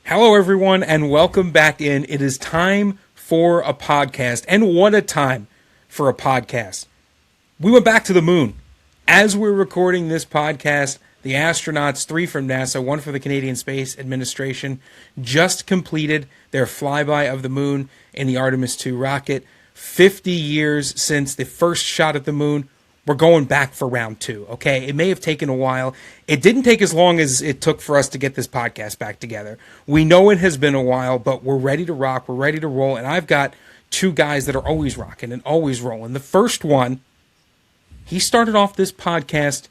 Hello, everyone, and welcome back in. It is time for a podcast, and what a time for a podcast. We went back to the moon. As we're recording this podcast, the astronauts, 3 from NASA, 1 for the Canadian Space Administration, just completed their flyby of the moon in the Artemis II rocket. 50 years since the first shot at the moon. We're going back for round 2, okay? It may have taken a while. It didn't take as long as it took for us to get this podcast back together. We know it has been a while, but we're ready to rock. We're ready to roll, and I've got 2 guys that are always rocking and always rolling. The first one, he started off this podcast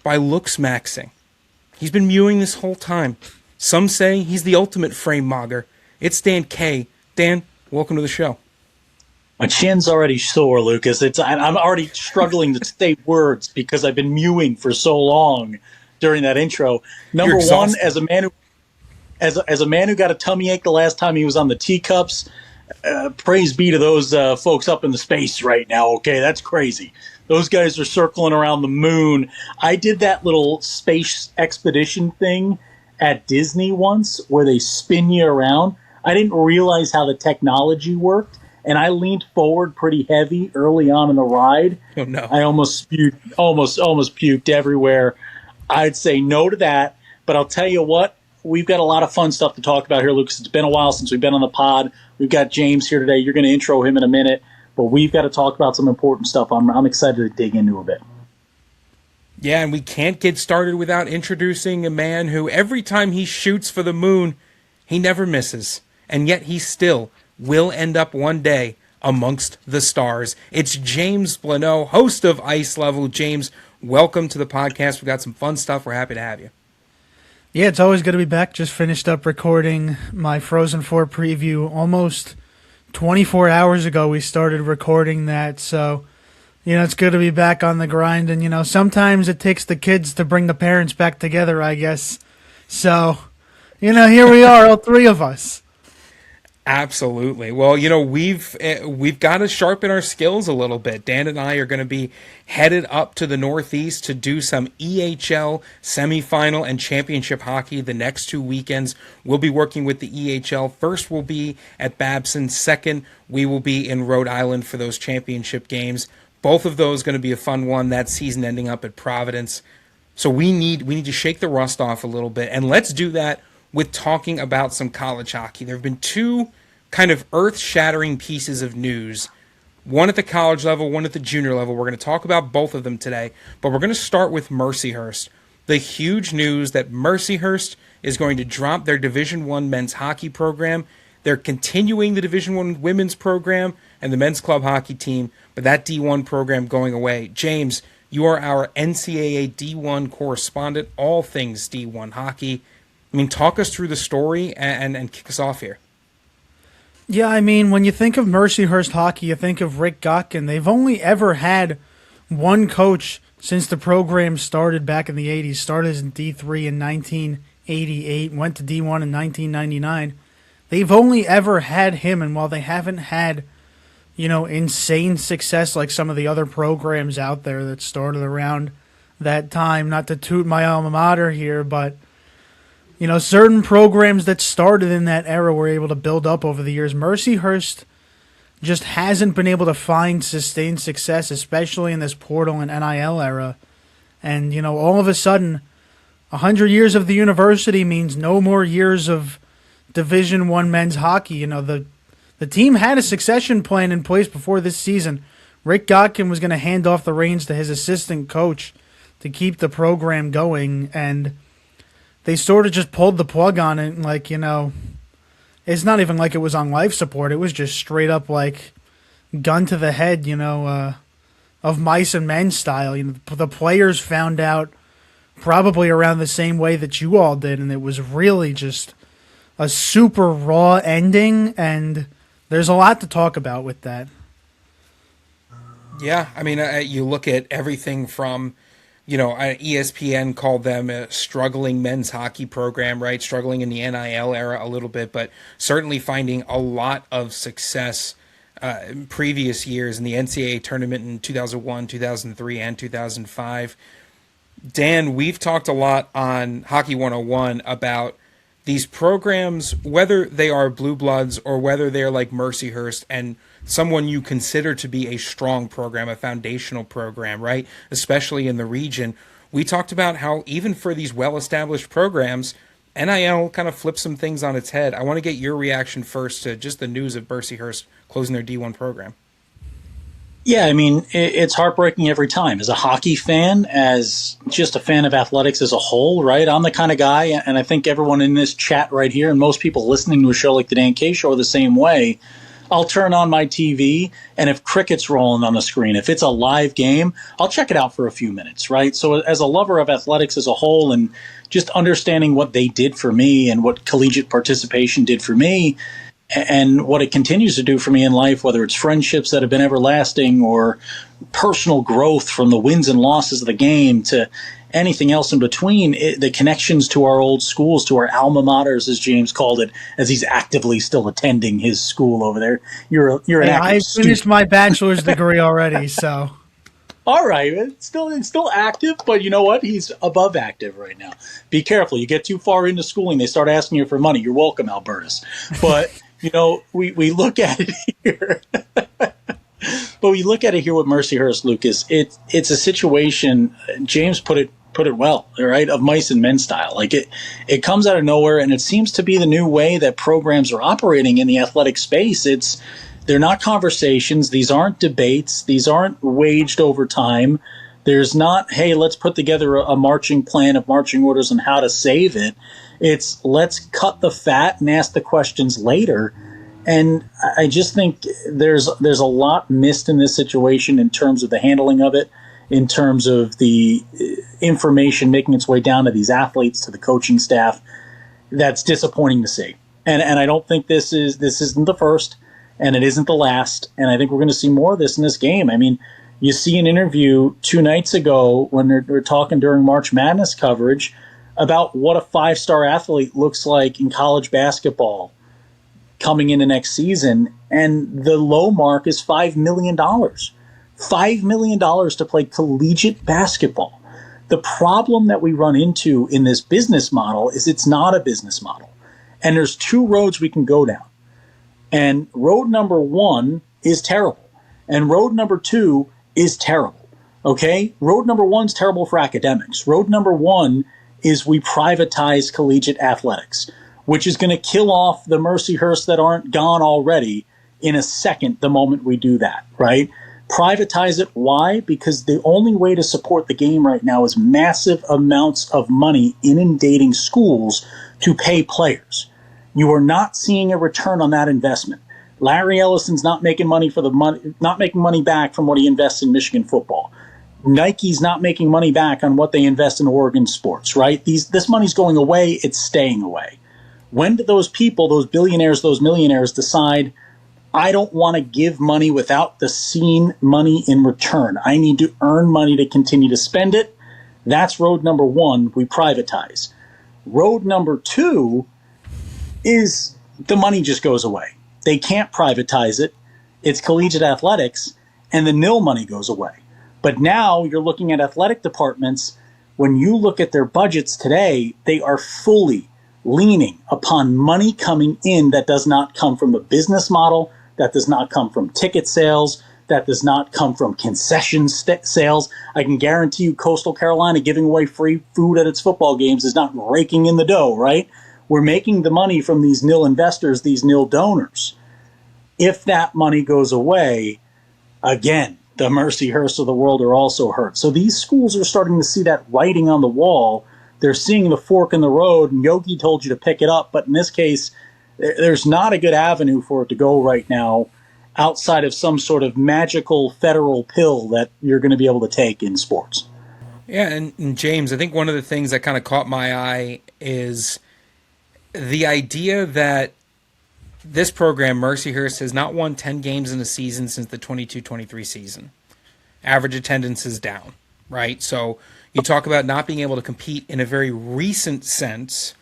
by looks-maxing. He's been mewing this whole time. Some say he's the ultimate frame mogger. It's Dan K. Dan, welcome to the show. My chin's already sore, Lucas. I'm already struggling to say words because I've been mewing for so long during that intro. Number one, as a man who got a tummy ache the last time he was on the teacups, praise be to those folks up in the space right now. Okay, that's crazy. Those guys are circling around the moon. I did that little space expedition thing at Disney once where they spin you around. I didn't realize how the technology worked. And I leaned forward pretty heavy early on in the ride. Oh no! I almost puked everywhere. I'd say no to that. But I'll tell you what, we've got a lot of fun stuff to talk about here, Lucas. It's been a while since we've been on the pod. We've got James here today. You're going to intro him in a minute, but we've got to talk about some important stuff. I'm excited to dig into a bit. Yeah, and we can't get started without introducing a man who every time he shoots for the moon, he never misses, and yet he still will end up one day amongst the stars. It's James Blano, host of Ice Level. James, welcome to the podcast. We've got some fun stuff. We're happy to have you. Yeah, it's always good to be back. Just finished up recording my Frozen 4 preview almost 24 hours ago. We started recording that, so it's good to be back on the grind. And sometimes it takes the kids to bring the parents back together, I guess. So here we are, all 3 of us. Absolutely. Well, we've got to sharpen our skills a little bit. Dan and I are going to be headed up to the Northeast to do some EHL semifinal and championship hockey the next 2 weekends. We'll be working with the EHL. First, we'll be at Babson. Second, we will be in Rhode Island for those championship games. Both of those going to be a fun one. That season ending up at Providence. So we need to shake the rust off a little bit, and let's do that with talking about some college hockey. There have been 2 kind of earth-shattering pieces of news, one at the college level, one at the junior level. We're going to talk about both of them today, but we're going to start with Mercyhurst. The huge news that Mercyhurst is going to drop their Division I men's hockey program. They're continuing the Division I women's program and the men's club hockey team, but that D1 program going away. James, you are our NCAA D1 correspondent, all things D1 hockey. I mean, talk us through the story and kick us off here. Yeah, I mean, when you think of Mercyhurst hockey, you think of Rick Gotkin. They've only ever had one coach since the program started back in the 80s. Started in D3 in 1988, went to D1 in 1999. They've only ever had him, and while they haven't had, insane success like some of the other programs out there that started around that time, not to toot my alma mater here, but certain programs that started in that era were able to build up over the years. Mercyhurst just hasn't been able to find sustained success, especially in this portal and NIL era. And, all of a sudden, 100 years of the university means no more years of Division I men's hockey. The team had a succession plan in place before this season. Rick Gotkin was going to hand off the reins to his assistant coach to keep the program going, and they sort of just pulled the plug on it, it's not even like it was on life support. It was just straight up gun to the head, of mice and men style. The players found out probably around the same way that you all did, and it was really just a super raw ending, and there's a lot to talk about with that. Yeah, I mean, you look at everything from ESPN called them a struggling men's hockey program, right? Struggling in the NIL era a little bit, but certainly finding a lot of success in previous years in the NCAA tournament in 2001, 2003, and 2005. Dan, we've talked a lot on Hockey 101 about these programs, whether they are blue bloods or whether they're like Mercyhurst and someone you consider to be a strong program, a foundational program, right? Especially in the region. We talked about how even for these well-established programs, NIL kind of flips some things on its head. I want to get your reaction first to just the news of Mercyhurst closing their D1 program. Yeah, I mean, it's heartbreaking every time. As a hockey fan, as just a fan of athletics as a whole, right? I'm the kind of guy, and I think everyone in this chat right here and most people listening to a show like the Dan K Show are the same way. I'll turn on my TV, and if cricket's rolling on the screen, if it's a live game, I'll check it out for a few minutes, right? So as a lover of athletics as a whole and just understanding what they did for me and what collegiate participation did for me, and what it continues to do for me in life, whether it's friendships that have been everlasting or personal growth from the wins and losses of the game to anything else in between, the connections to our old schools, to our alma maters, as James called it, as he's actively still attending his school over there. You're an active I student. finished my bachelor's degree already, so. All right, it's still active, but you know what? He's above active right now. Be careful. You get too far into schooling, they start asking you for money. You're welcome, Albertus. But we look at it here. But we look at it here with Mercyhurst, Lucas. It's a situation. James put it well, right? Of mice and men style. Like it comes out of nowhere, and it seems to be the new way that programs are operating in the athletic space. They're not conversations. These aren't debates. These aren't waged over time. There's not, hey, let's put together a marching plan of marching orders on how to save it. It's let's cut the fat and ask the questions later. And I just think there's a lot missed in this situation in terms of the handling of it, in terms of the information making its way down to these athletes, to the coaching staff. That's disappointing to see. And I don't think this isn't the first. And it isn't the last. And I think we're going to see more of this in this game. I mean, you see an interview 2 nights ago when they're talking during March Madness coverage about what a 5-star athlete looks like in college basketball coming into next season. And the low mark is $5 million. $5 million to play collegiate basketball. The problem that we run into in this business model is it's not a business model. And there's 2 roads we can go down. And road number 1 is terrible. And road number 2 is terrible. Okay? Road number 1 is terrible for academics. Road number 1 is we privatize collegiate athletics, which is going to kill off the Mercyhurst that aren't gone already in a second the moment we do that, right? Privatize it. Why? Because the only way to support the game right now is massive amounts of money inundating schools to pay players. You are not seeing a return on that investment. Larry Ellison's not making money not making money back from what he invests in Michigan football. Nike's not making money back on what they invest in Oregon sports, right? This money's going away, it's staying away. When do those people, those billionaires, those millionaires decide, I don't want to give money without the seen money in return. I need to earn money to continue to spend it. That's road number 1, we privatize. Road number 2 is the money just goes away. They can't privatize it. It's collegiate athletics, and the NIL money goes away. But now you're looking at athletic departments. When you look at their budgets today, they are fully leaning upon money coming in that does not come from the business model, that does not come from ticket sales, that does not come from concession sales. I can guarantee you Coastal Carolina giving away free food at its football games is not raking in the dough, right? We're making the money from these NIL investors, these NIL donors. If that money goes away, again, the Mercyhurst of the world are also hurt. So these schools are starting to see that writing on the wall. They're seeing the fork in the road, and Yogi told you to pick it up. But in this case, there's not a good avenue for it to go right now outside of some sort of magical federal pill that you're going to be able to take in sports. Yeah, and James, I think one of the things that kind of caught my eye is the idea that this program, Mercyhurst, has not won 10 games in a season since the 22-23 season. Average attendance is down, right? So you talk about not being able to compete in a very recent sense.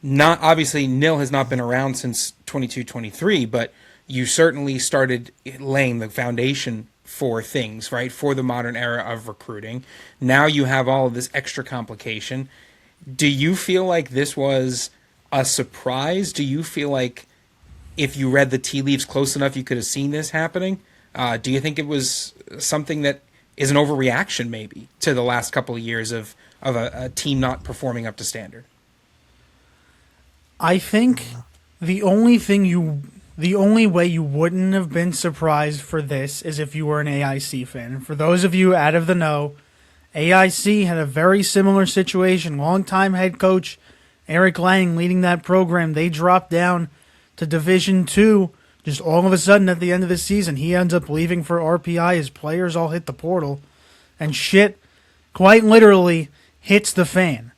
Not obviously, NIL has not been around since 22-23, but you certainly started laying the foundation for things, right? For the modern era of recruiting. Now you have all of this extra complication. Do you feel like this was a surprise? Do you feel like if you read the tea leaves close enough, you could have seen this happening? Do you think it was something that is an overreaction maybe to the last couple of years of a team not performing up to standard? I think the only way you wouldn't have been surprised for this is if you were an AIC fan. And for those of you out of the know, AIC had a very similar situation. Longtime head coach Eric Lang leading that program. They dropped down to Division II. Just all of a sudden at the end of the season, he ends up leaving for RPI. His players all hit the portal. And shit, quite literally, hits the fan.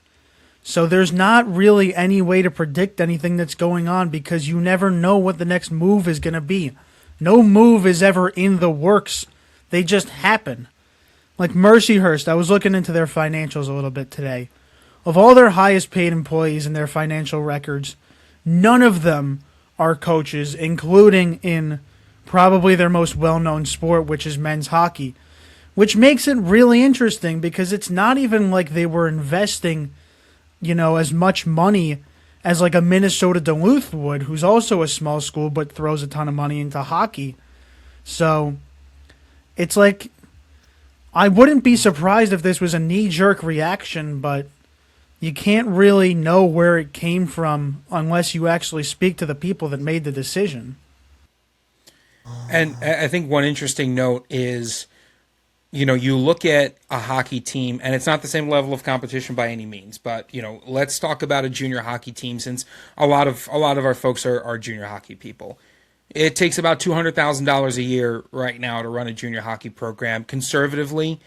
So there's not really any way to predict anything that's going on because you never know what the next move is going to be. No move is ever in the works. They just happen. Like Mercyhurst, I was looking into their financials a little bit today. Of all their highest paid employees in their financial records, none of them are coaches, including in probably their most well-known sport, which is men's hockey. Which makes it really interesting because it's not even like they were investing as much money as like a Minnesota Duluth would, who's also a small school but throws a ton of money into hockey. So it's like, I wouldn't be surprised if this was a knee-jerk reaction, but you can't really know where it came from unless you actually speak to the people that made the decision. And I think one interesting note is, you look at a hockey team, and it's not the same level of competition by any means, but, let's talk about a junior hockey team since a lot of our folks are junior hockey people. It takes about $200,000 a year right now to run a junior hockey program. Conservatively,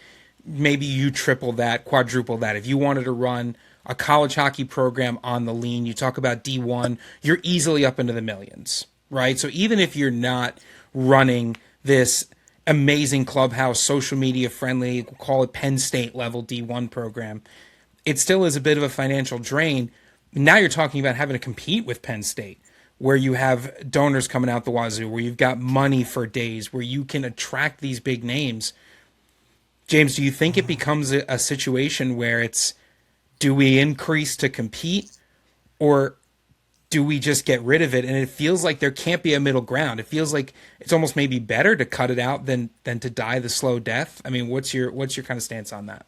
maybe you triple that, quadruple that. If you wanted to run a college hockey program on the lean, you talk about D1, you're easily up into the millions, right? So even if you're not running this amazing clubhouse, social media friendly, call it Penn State level D1 program, it still is a bit of a financial drain. Now you're talking about having to compete with Penn State, where you have donors coming out the wazoo, where you've got money for days, where you can attract these big names. James, do you think it becomes a situation where it's, do we increase to compete, or do we just get rid of it? And it feels like there can't be a middle ground. It feels like it's almost maybe better to cut it out than to die the slow death. I mean, what's your kind of stance on that?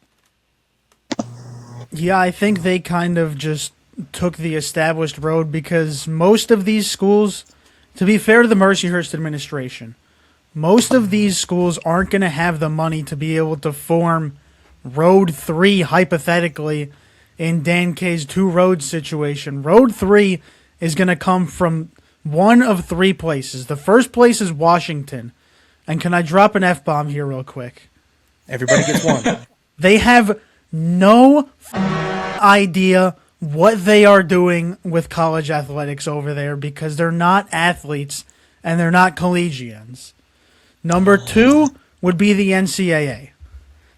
Yeah, I think they kind of just took the established road because most of these schools, to be fair to the Mercyhurst administration, most of these schools aren't going to have the money to be able to form Road 3, hypothetically, in Dan K's two roads situation. Road 3 is going to come from one of three places. The first place is Washington. And can I drop an F-bomb here real quick? Everybody gets one. They have no idea what they are doing with college athletics over there because they're not athletes and they're not collegians. Number 2 would be the NCAA.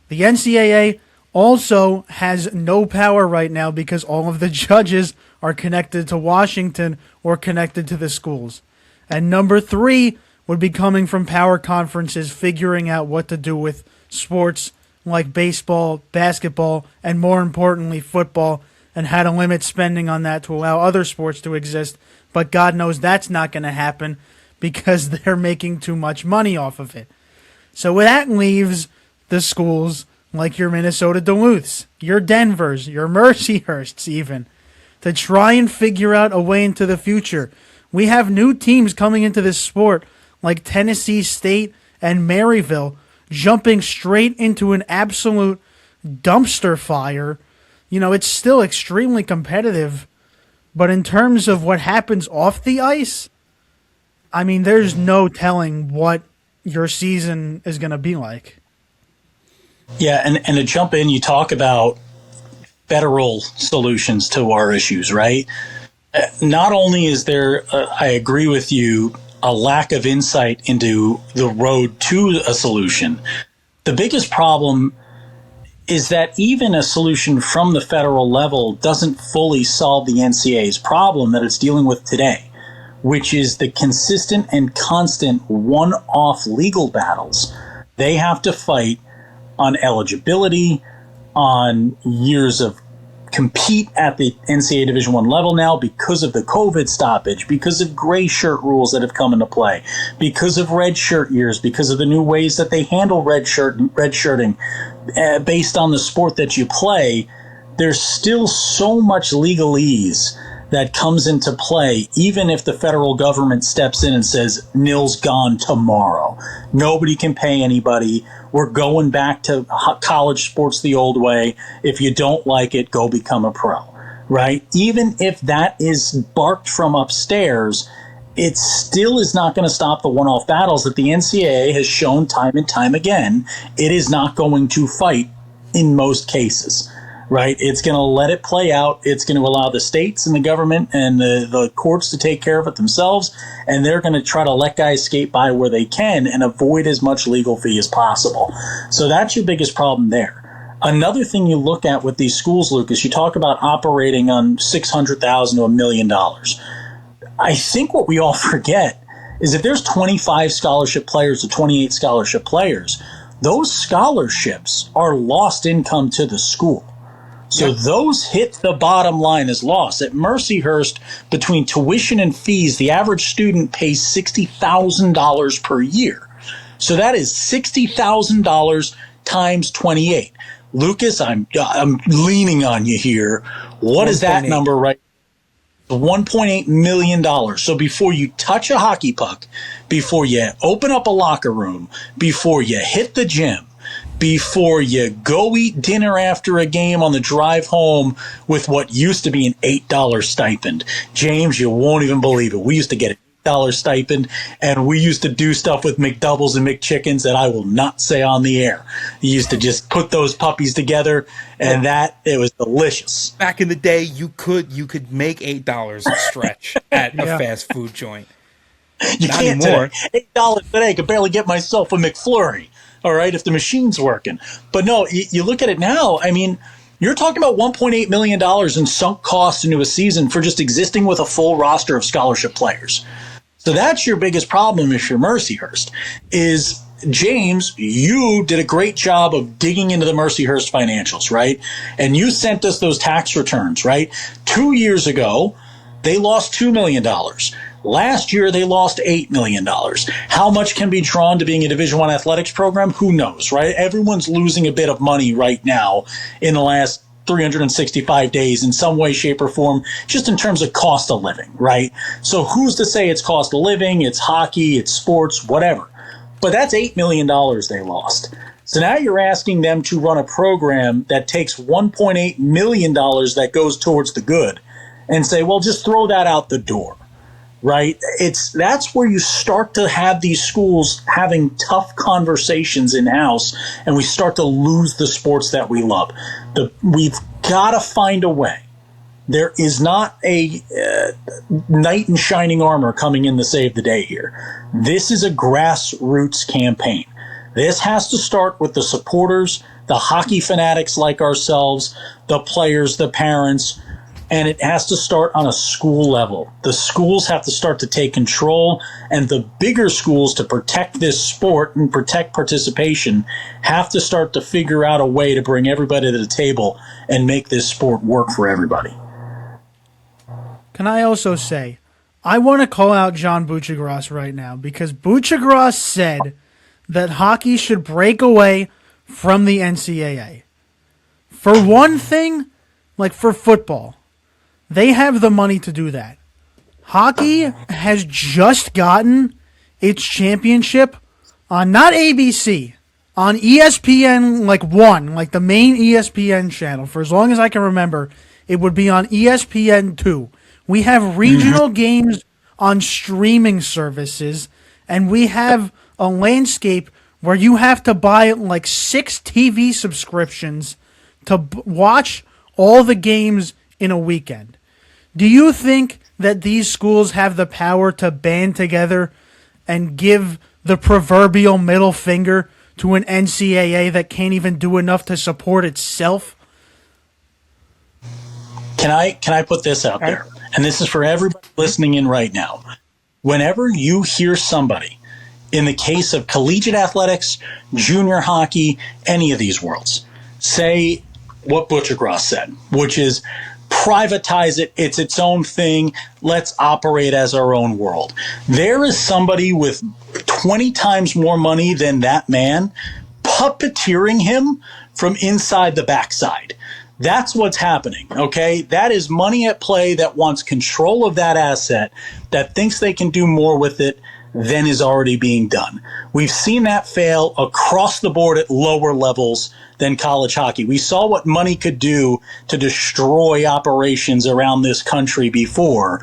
The NCAA also has no power right now because all of the judges are connected to Washington or connected to the schools. And number 3 would be coming from power conferences figuring out what to do with sports like baseball, basketball, and more importantly, football, and how to limit spending on that to allow other sports to exist. But God knows that's not going to happen because they're making too much money off of it. So that leaves the schools like your Minnesota Duluths, your Denvers, your Mercyhursts even, to try and figure out a way into the future. We have new teams coming into this sport like Tennessee State and Maryville jumping straight into an absolute dumpster fire. It's still extremely competitive, but in terms of what happens off the ice, I mean, there's no telling what your season is going to be like. Yeah, and to jump in, you talk about federal solutions to our issues, right? Not only is there, I agree with you, a lack of insight into the road to a solution, the biggest problem is that even a solution from the federal level doesn't fully solve the NCAA's problem that it's dealing with today, which is the consistent and constant one-off legal battles they have to fight on eligibility, on years of compete at the NCAA Division I level now because of the COVID stoppage, because of gray shirt rules that have come into play, because of red shirt years, because of the new ways that they handle red shirting based on the sport that you play. There's still so much legalese that comes into play, even if the federal government steps in and says, nil's gone tomorrow. Nobody can pay anybody. We're going back to college sports the old way. If you don't like it, go become a pro, right? Even if that is barked from upstairs, it still is not going to stop the one-off battles that the NCAA has shown time and time again. It is not going to fight in most cases. Right? It's going to let it play out. It's going to allow the states and the government and the courts to take care of it themselves. And they're going to try to let guys skate by where they can and avoid as much legal fee as possible. So that's your biggest problem there. Another thing you look at with these schools, Lucas, you talk about operating on $600,000 to $1 million. I think what we all forget is if there's 25 scholarship players to 28 scholarship players, those scholarships are lost income to the school. So those hit the bottom line as loss. At Mercyhurst, between tuition and fees, the average student pays $60,000 per year. So that is $60,000 times 28. Lucas, I'm leaning on you here. What is that number right? $1.8 million. So before you touch a hockey puck, before you open up a locker room, before you hit the gym, before you go eat dinner after a game on the drive home with what used to be an $8 stipend. James, you won't even believe it. We used to get an $8 stipend, and we used to do stuff with McDoubles and McChickens that I will not say on the air. You used to just put those puppies together, and it was delicious. Back in the day, you could make $8 a stretch at a fast food joint. You Not can't anymore. today. $8 today, I could barely get myself a McFlurry. All right, if the machine's working. But no, you look at it now, I mean, you're talking about $1.8 million in sunk costs into a season for just existing with a full roster of scholarship players. So that's your biggest problem if you're Mercyhurst, is James, you did a great job of digging into the Mercyhurst financials, right? And you sent us those tax returns, right? 2 years ago, they lost $2 million. Last year, they lost $8 million. How much can be drawn to being a Division I athletics program? Who knows, right? Everyone's losing a bit of money right now in the last 365 days in some way, shape, or form, just in terms of cost of living, right? So who's to say it's cost of living, it's hockey, it's sports, whatever. But that's $8 million they lost. So now you're asking them to run a program that takes $1.8 million that goes towards the good and say, well, just throw that out the door. Right? That's where you start to have these schools having tough conversations in-house, and we start to lose the sports that we love. We've got to find a way. There is not a knight in shining armor coming in to save the day here. This is a grassroots campaign. This has to start with the supporters, the hockey fanatics like ourselves, the players, the parents, and it has to start on a school level. The schools have to start to take control, and the bigger schools, to protect this sport and protect participation, have to start to figure out a way to bring everybody to the table and make this sport work for everybody. Can I also say, I want to call out John Buchagras right now, because Buchagras said that hockey should break away from the NCAA. For one thing, like for football, they have the money to do that. Hockey has just gotten its championship on not ABC, on ESPN, like one, like the main ESPN channel. For as long as I can remember, it would be on ESPN 2. We have regional games on streaming services, and we have a landscape where you have to buy like 6 TV subscriptions to watch all the games in a weekend. Do you think that these schools have the power to band together and give the proverbial middle finger to an NCAA that can't even do enough to support itself? Can I put this out there? And this is for everybody listening in right now. Whenever you hear somebody, in the case of collegiate athletics, junior hockey, any of these worlds, say what Butchergross said, which is privatize it. It's its own thing. Let's operate as our own world. There is somebody with 20 times more money than that man puppeteering him from inside the backside. That's what's happening, okay? That is money at play that wants control of that asset, that thinks they can do more with it than is already being done. We've seen that fail across the board at lower levels than college hockey. We saw what money could do to destroy operations around this country before.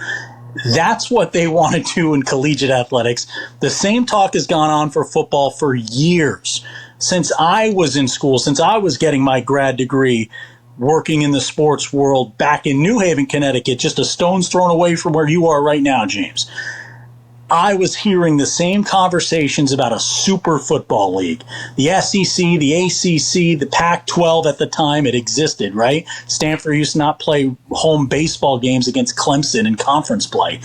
That's what they want to do in collegiate athletics. The same talk has gone on for football for years. Since I was in school, since I was getting my grad degree, working in the sports world back in New Haven, Connecticut, just a stone's thrown away from where you are right now, James, I was hearing the same conversations about a super football league. The SEC, the ACC, the Pac-12 at the time, it existed, right? Stanford used to not play home baseball games against Clemson in conference play.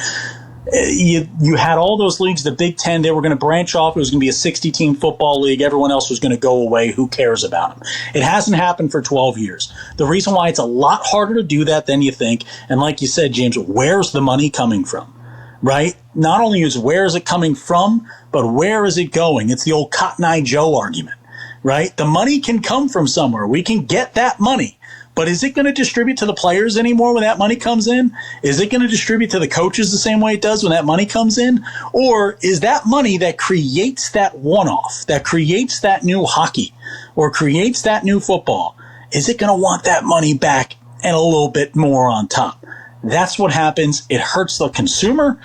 You had all those leagues, the Big Ten, they were going to branch off. It was going to be a 60-team football league. Everyone else was going to go away. Who cares about them? It hasn't happened for 12 years. The reason why it's a lot harder to do that than you think, and like you said, James, where's the money coming from? Right? Not only is where is it coming from, but where is it going? It's the old Cotton Eye Joe argument, right? The money can come from somewhere. We can get that money. But is it going to distribute to the players anymore when that money comes in? Is it going to distribute to the coaches the same way it does when that money comes in? Or is that money that creates that one-off, that creates that new hockey, or creates that new football, is it going to want that money back and a little bit more on top? That's what happens. It hurts the consumer.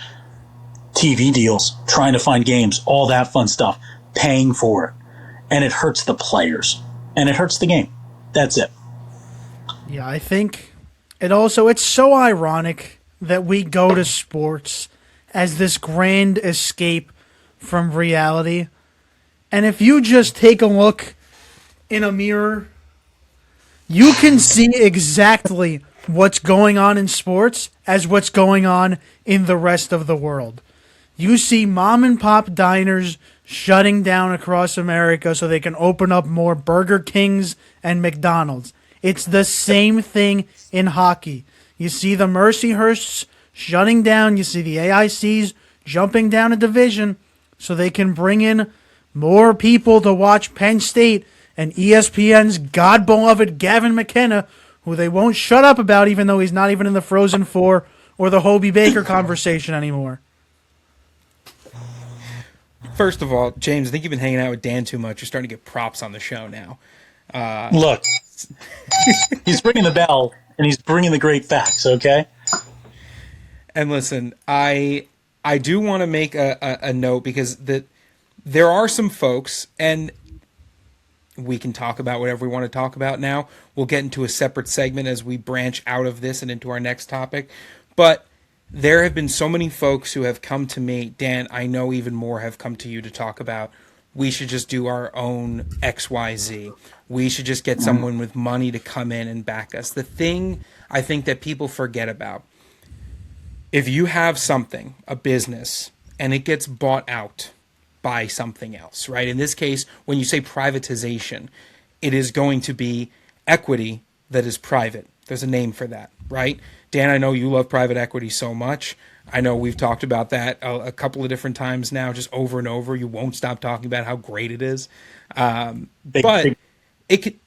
TV deals, trying to find games, all that fun stuff, paying for it. And it hurts the players. And it hurts the game. That's it. Yeah, I think it's so ironic that we go to sports as this grand escape from reality. And if you just take a look in a mirror, you can see exactly what's going on in sports as what's going on in the rest of the world. You see mom and pop diners shutting down across America so they can open up more Burger Kings and McDonald's. It's the same thing in hockey. You see the Mercyhursts shutting down. You see the AICs jumping down a division so they can bring in more people to watch Penn State and ESPN's God-beloved Gavin McKenna, who they won't shut up about even though he's not even in the Frozen Four or the Hobie Baker conversation anymore. First of all, James, I think you've been hanging out with Dan too much. You're starting to get props on the show now. Look, he's ringing the bell, and he's bringing the great facts, okay? And listen, I do want to make a note because there are some folks, and we can talk about whatever we want to talk about now. We'll get into a separate segment as we branch out of this and into our next topic. But there have been so many folks who have come to me, Dan, I know even more have come to you to talk about, we should just do our own XYZ. We should just get someone with money to come in and back us. The thing I think that people forget about, if you have something, a business, and it gets bought out by something else, right? In this case, when you say privatization, it is going to be equity that is private. There's a name for that, right? Dan, I know you love private equity so much. I know we've talked about that a couple of different times now, just over and over. You won't stop talking about how great it is. But it could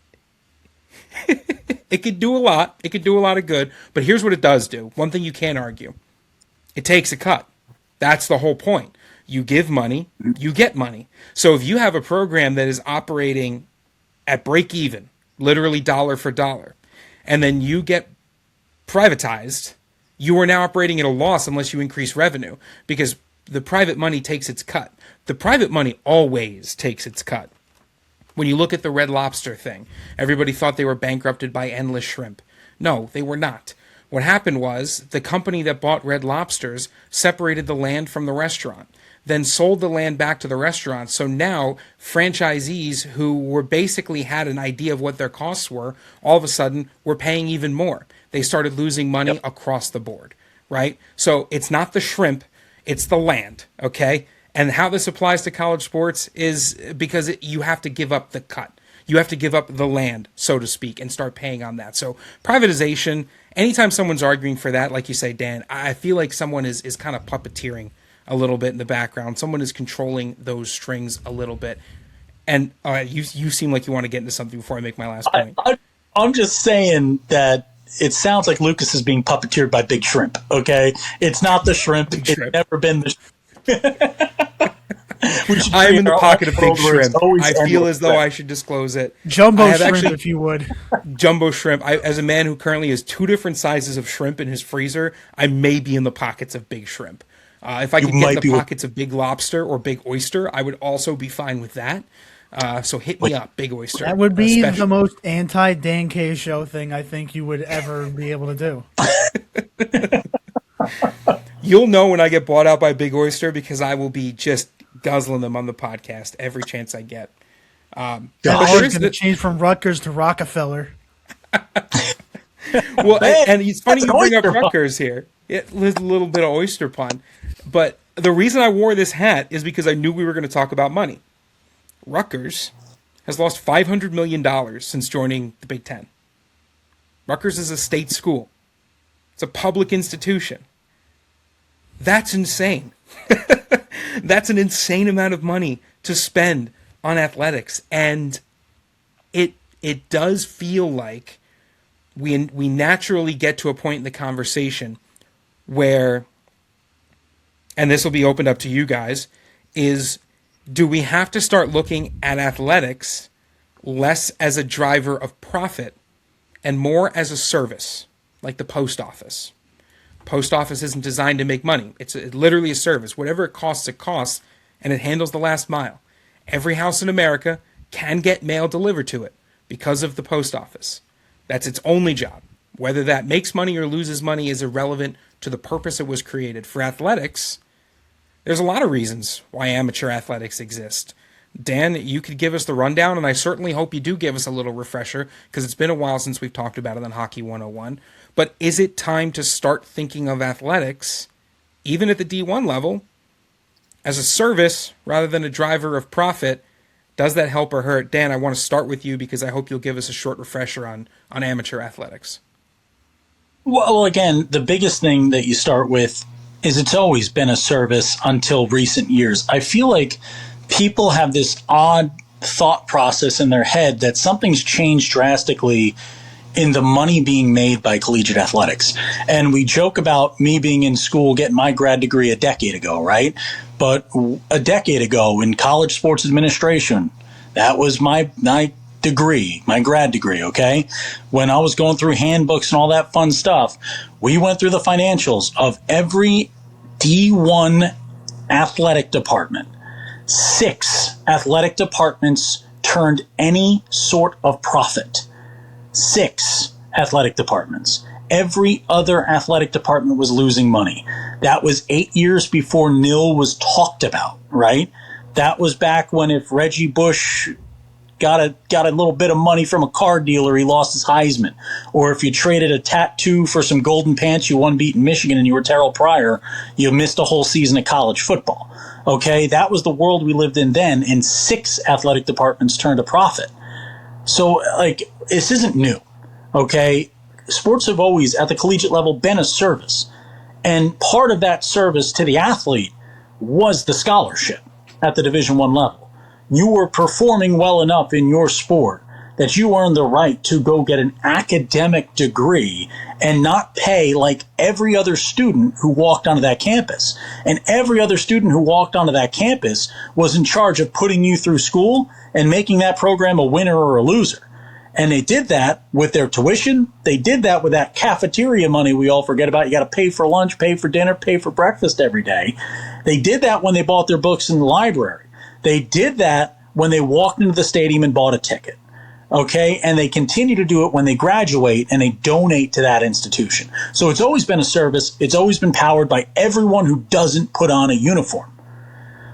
it could do a lot. It could do a lot of good. But here's what it does do. One thing you can't argue. It takes a cut. That's the whole point. You give money, you get money. So if you have a program that is operating at break even, literally dollar for dollar, and then you get privatized, you are now operating at a loss unless you increase revenue, because the private money takes its cut. The private money always takes its cut. When you look at the Red Lobster thing, everybody thought they were bankrupted by Endless Shrimp. No, they were not. What happened was the company that bought Red Lobsters separated the land from the restaurant, then sold the land back to the restaurant. So now franchisees who were basically had an idea of what their costs were, all of a sudden were paying even more. They started losing money across the board, right? So it's not the shrimp, it's the land, okay? And how this applies to college sports is because you have to give up the cut. you have to give up the land, so to speak, and start paying on that. So privatization, anytime someone's arguing for that, like you say, Dan, I feel like someone is kind of puppeteering a little bit in the background. Someone is controlling those strings a little bit. And you seem like you want to get into something before I make my last point. I'm just saying that it sounds like Lucas is being puppeteered by Big Shrimp, okay? It's not the shrimp. It's never been the I am in the pocket of Big Shrimp. I feel as though I should disclose it. Jumbo shrimp, if you would. Jumbo shrimp. As a man who currently has 2 different sizes of shrimp in his freezer, I may be in the pockets of Big Shrimp. If I could get in the pockets of Big Lobster or Big Oyster, I would also be fine with that. So hit me up, Big Oyster. That would be the most anti-Dan K show thing I think you would ever be able to do. You'll know when I get bought out by Big Oyster because I will be just guzzling them on the podcast every chance I get. It's going to change from Rutgers to Rockefeller. Well, and it's funny you bring up Rutgers here. It was a little bit of oyster pun. But the reason I wore this hat is because I knew we were going to talk about money. Rutgers has lost $500 million since joining the Big Ten. Rutgers is a state school. It's a public institution. That's insane. That's an insane amount of money to spend on athletics. And it does feel like we naturally get to a point in the conversation where, and this will be opened up to you guys, is do we have to start looking at athletics less as a driver of profit and more as a service, like the post office? Post office isn't designed to make money. It's literally a service. Whatever it costs, and it handles the last mile. Every house in America can get mail delivered to it because of the post office. That's its only job. Whether that makes money or loses money is irrelevant to the purpose it was created. For athletics, there's a lot of reasons why amateur athletics exist. Dan, you could give us the rundown, and I certainly hope you do give us a little refresher, because it's been a while since we've talked about it on Hockey 101. But is it time to start thinking of athletics, even at the D1 level, as a service rather than a driver of profit? Does that help or hurt? Dan, I want to start with you because I hope you'll give us a short refresher on amateur athletics. Well, again, the biggest thing that you start with is it's always been a service until recent years. I feel like people have this odd thought process in their head that something's changed drastically in the money being made by collegiate athletics. And we joke about me being in school, getting my grad degree a decade ago, right? But a decade ago in college sports administration, that was my degree, my grad degree, okay? When I was going through handbooks and all that fun stuff, we went through the financials of every D1 athletic department. 6 athletic departments turned any sort of profit. 6 athletic departments. Every other athletic department was losing money. That was 8 years before NIL was talked about, right? That was back when if Reggie Bush got a little bit of money from a car dealer, he lost his Heisman. Or if you traded a tattoo for some golden pants you won beating Michigan and you were Terrell Pryor, you missed a whole season of college football. Okay, that was the world we lived in then, and 6 athletic departments turned a profit. So, like, this isn't new, okay? Sports have always, at the collegiate level, been a service. And part of that service to the athlete was the scholarship at the Division I level. You were performing well enough in your sport that you earned the right to go get an academic degree and not pay like every other student who walked onto that campus. And every other student who walked onto that campus was in charge of putting you through school and making that program a winner or a loser. And they did that with their tuition. They did that with that cafeteria money we all forget about. You got to pay for lunch, pay for dinner, pay for breakfast every day. They did that when they bought their books in the library. They did that when they walked into the stadium and bought a ticket. Okay, and they continue to do it when they graduate and they donate to that institution. So it's always been a service. It's always been powered by everyone who doesn't put on a uniform.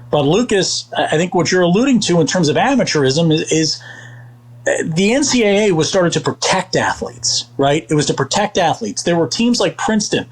But Lucas, I think what you're alluding to in terms of amateurism is the NCAA was started to protect athletes, right? It was to protect athletes. There were teams like Princeton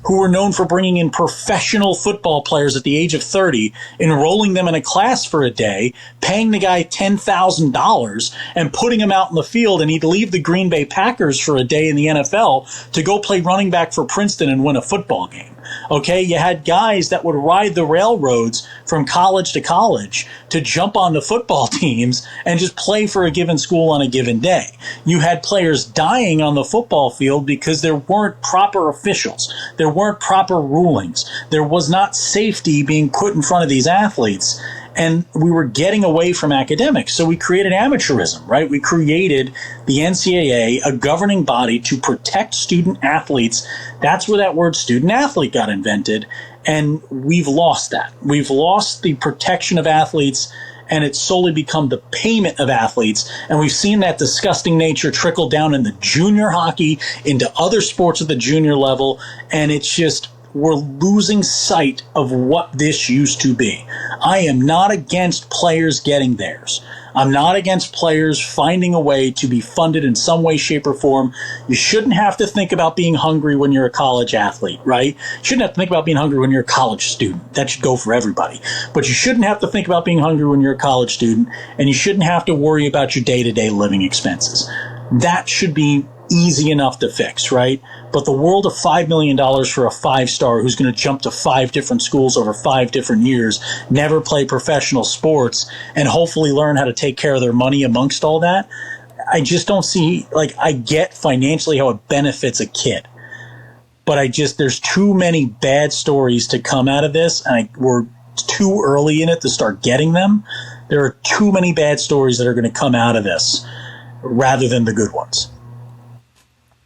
who were known for bringing in professional football players at the age of 30, enrolling them in a class for a day, paying the guy $10,000 and putting him out in the field, and he'd leave the Green Bay Packers for a day in the NFL to go play running back for Princeton and win a football game. Okay, you had guys that would ride the railroads from college to college to jump onto football teams and just play for a given school on a given day. You had players dying on the football field because there weren't proper officials. There weren't proper rulings. There was not safety being put in front of these athletes. And we were getting away from academics. So we created amateurism, right? We created the NCAA, a governing body to protect student athletes. That's where that word student athlete got invented. And we've lost that. We've lost the protection of athletes, and it's solely become the payment of athletes. And we've seen that disgusting nature trickle down into junior hockey, into other sports at the junior level. And it's just, we're losing sight of what this used to be. I am not against players getting theirs. I'm not against players finding a way to be funded in some way, shape, or form. You shouldn't have to think about being hungry when you're a college athlete, right? You shouldn't have to think about being hungry when you're a college student. That should go for everybody. But you shouldn't have to think about being hungry when you're a college student, and you shouldn't have to worry about your day-to-day living expenses. That should be easy enough to fix, right? But the world of $5 million for a 5-star who's going to jump to 5 different schools over 5 different years, never play professional sports, and hopefully learn how to take care of their money amongst all that, I just don't see, like, I get financially how it benefits a kid. But there's too many bad stories to come out of this, and we're too early in it to start getting them. There are too many bad stories that are going to come out of this rather than the good ones.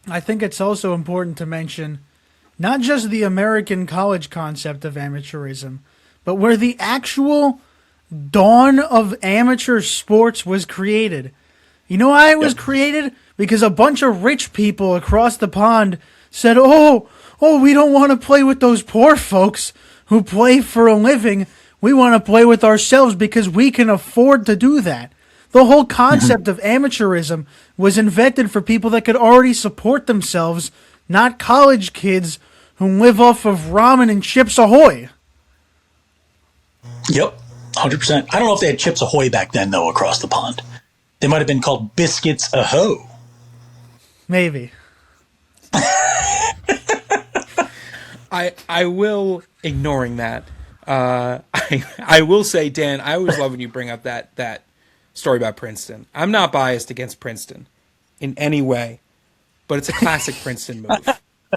I think it's also important to mention not just the American college concept of amateurism, but where the actual dawn of amateur sports was created. You know why it was created? Because a bunch of rich people across the pond said, oh, we don't want to play with those poor folks who play for a living. We want to play with ourselves because we can afford to do that. The whole concept of amateurism was invented for people that could already support themselves, not college kids who live off of ramen and Chips Ahoy. Yep, 100%. I don't know if they had Chips Ahoy back then, though, across the pond. They might have been called Biscuits Aho. Maybe. I will, ignoring that, I will say, Dan, I always love when you bring up that story about Princeton. I'm not biased against Princeton in any way, but it's a classic Princeton move.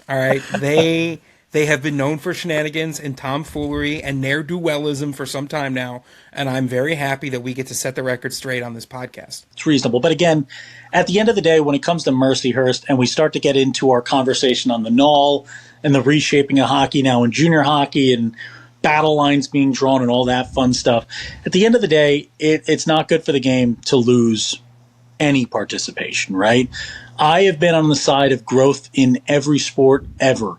All right, they have been known for shenanigans and tomfoolery and ne'er-do-wellism for some time now, and I'm very happy that we get to set the record straight on this podcast. It's reasonable, but again, at the end of the day, when it comes to Mercyhurst and we start to get into our conversation on the NAHL and the reshaping of hockey now in junior hockey and battle lines being drawn and all that fun stuff. At the end of the day, it's not good for the game to lose any participation, right? I have been on the side of growth in every sport ever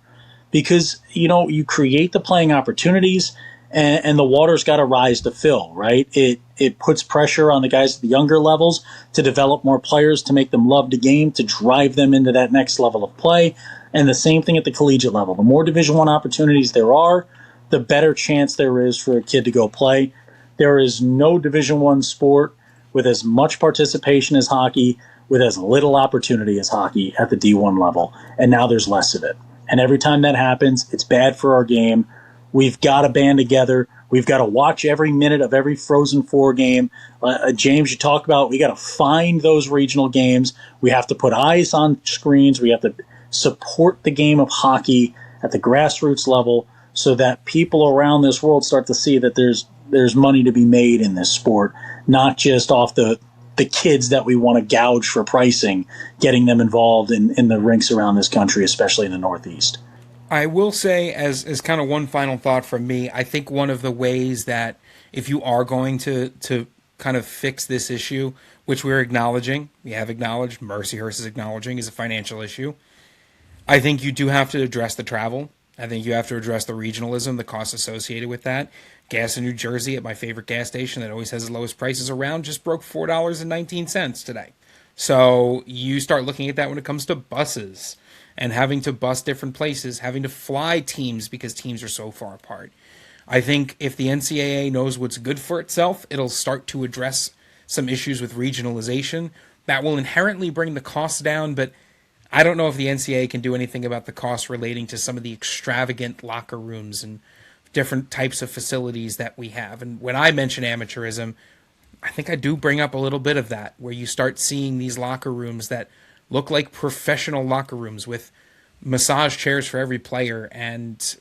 because, you create the playing opportunities and the water's got to rise to fill, right? It puts pressure on the guys at the younger levels to develop more players, to make them love the game, to drive them into that next level of play. And the same thing at the collegiate level. The more Division I opportunities there are, the better chance there is for a kid to go play. There is no Division I sport with as much participation as hockey, with as little opportunity as hockey at the D1 level, and now there's less of it. And every time that happens, it's bad for our game. We've got to band together. We've got to watch every minute of every Frozen Four game. James, you talk about we got to find those regional games. We have to put eyes on screens. We have to support the game of hockey at the grassroots level, so that people around this world start to see that there's money to be made in this sport, not just off the kids that we want to gouge for pricing, getting them involved in the rinks around this country, especially in the Northeast. I will say, as kind of one final thought from me, I think one of the ways that if you are going to kind of fix this issue, which we have acknowledged, Mercyhurst is acknowledging, is a financial issue, I think you do have to address the travel. I think you have to address the regionalism, the costs associated with that. Gas in New Jersey at my favorite gas station that always has the lowest prices around just broke $4.19 today. So you start looking at that when it comes to buses and having to bus different places, having to fly teams because teams are so far apart. I think if the NCAA knows what's good for itself, it'll start to address some issues with regionalization that will inherently bring the costs down, but I don't know if the NCAA can do anything about the costs relating to some of the extravagant locker rooms and different types of facilities that we have. And when I mention amateurism, I think I do bring up a little bit of that, where you start seeing these locker rooms that look like professional locker rooms with massage chairs for every player and,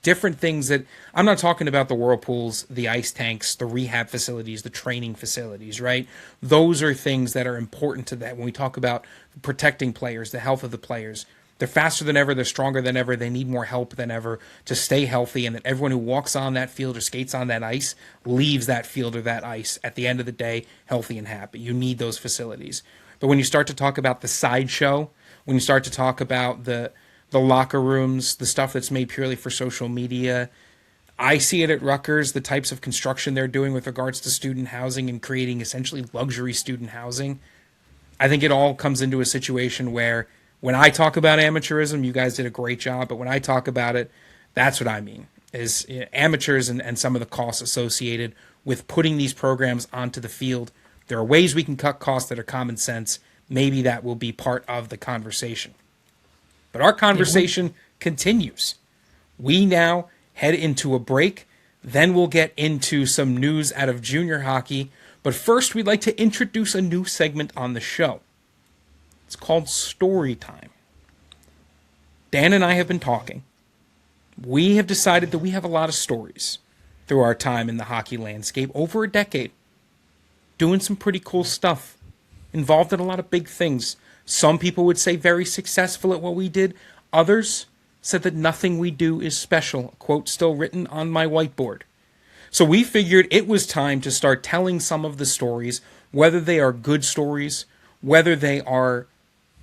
different things that I'm not talking about the whirlpools, the ice tanks, the rehab facilities, the training facilities, right? Those are things that are important to that when we talk about protecting players, the health of the players. They're faster than ever. They're stronger than ever. They need more help than ever to stay healthy, and that everyone who walks on that field or skates on that ice leaves that field or that ice at the end of the day healthy and happy. You need those facilities. But when you start to talk about the sideshow, when you start to talk about the locker rooms, the stuff that's made purely for social media, I see it at Rutgers, the types of construction they're doing with regards to student housing and creating essentially luxury student housing. I think it all comes into a situation where when I talk about amateurism, you guys did a great job, but when I talk about it, that's what I mean, is amateurs and some of the costs associated with putting these programs onto the field. There are ways we can cut costs that are common sense. Maybe that will be part of the conversation. But our conversation continues. We now head into a break. Then we'll get into some news out of junior hockey. But first, we'd like to introduce a new segment on the show. It's called Story Time. Dan and I have been talking. We have decided that we have a lot of stories through our time in the hockey landscape, over a decade, doing some pretty cool stuff, involved in a lot of big things. Some people would say very successful at what we did. Others said that nothing we do is special. A quote still written on my whiteboard. So we figured it was time to start telling some of the stories, whether they are good stories, whether they are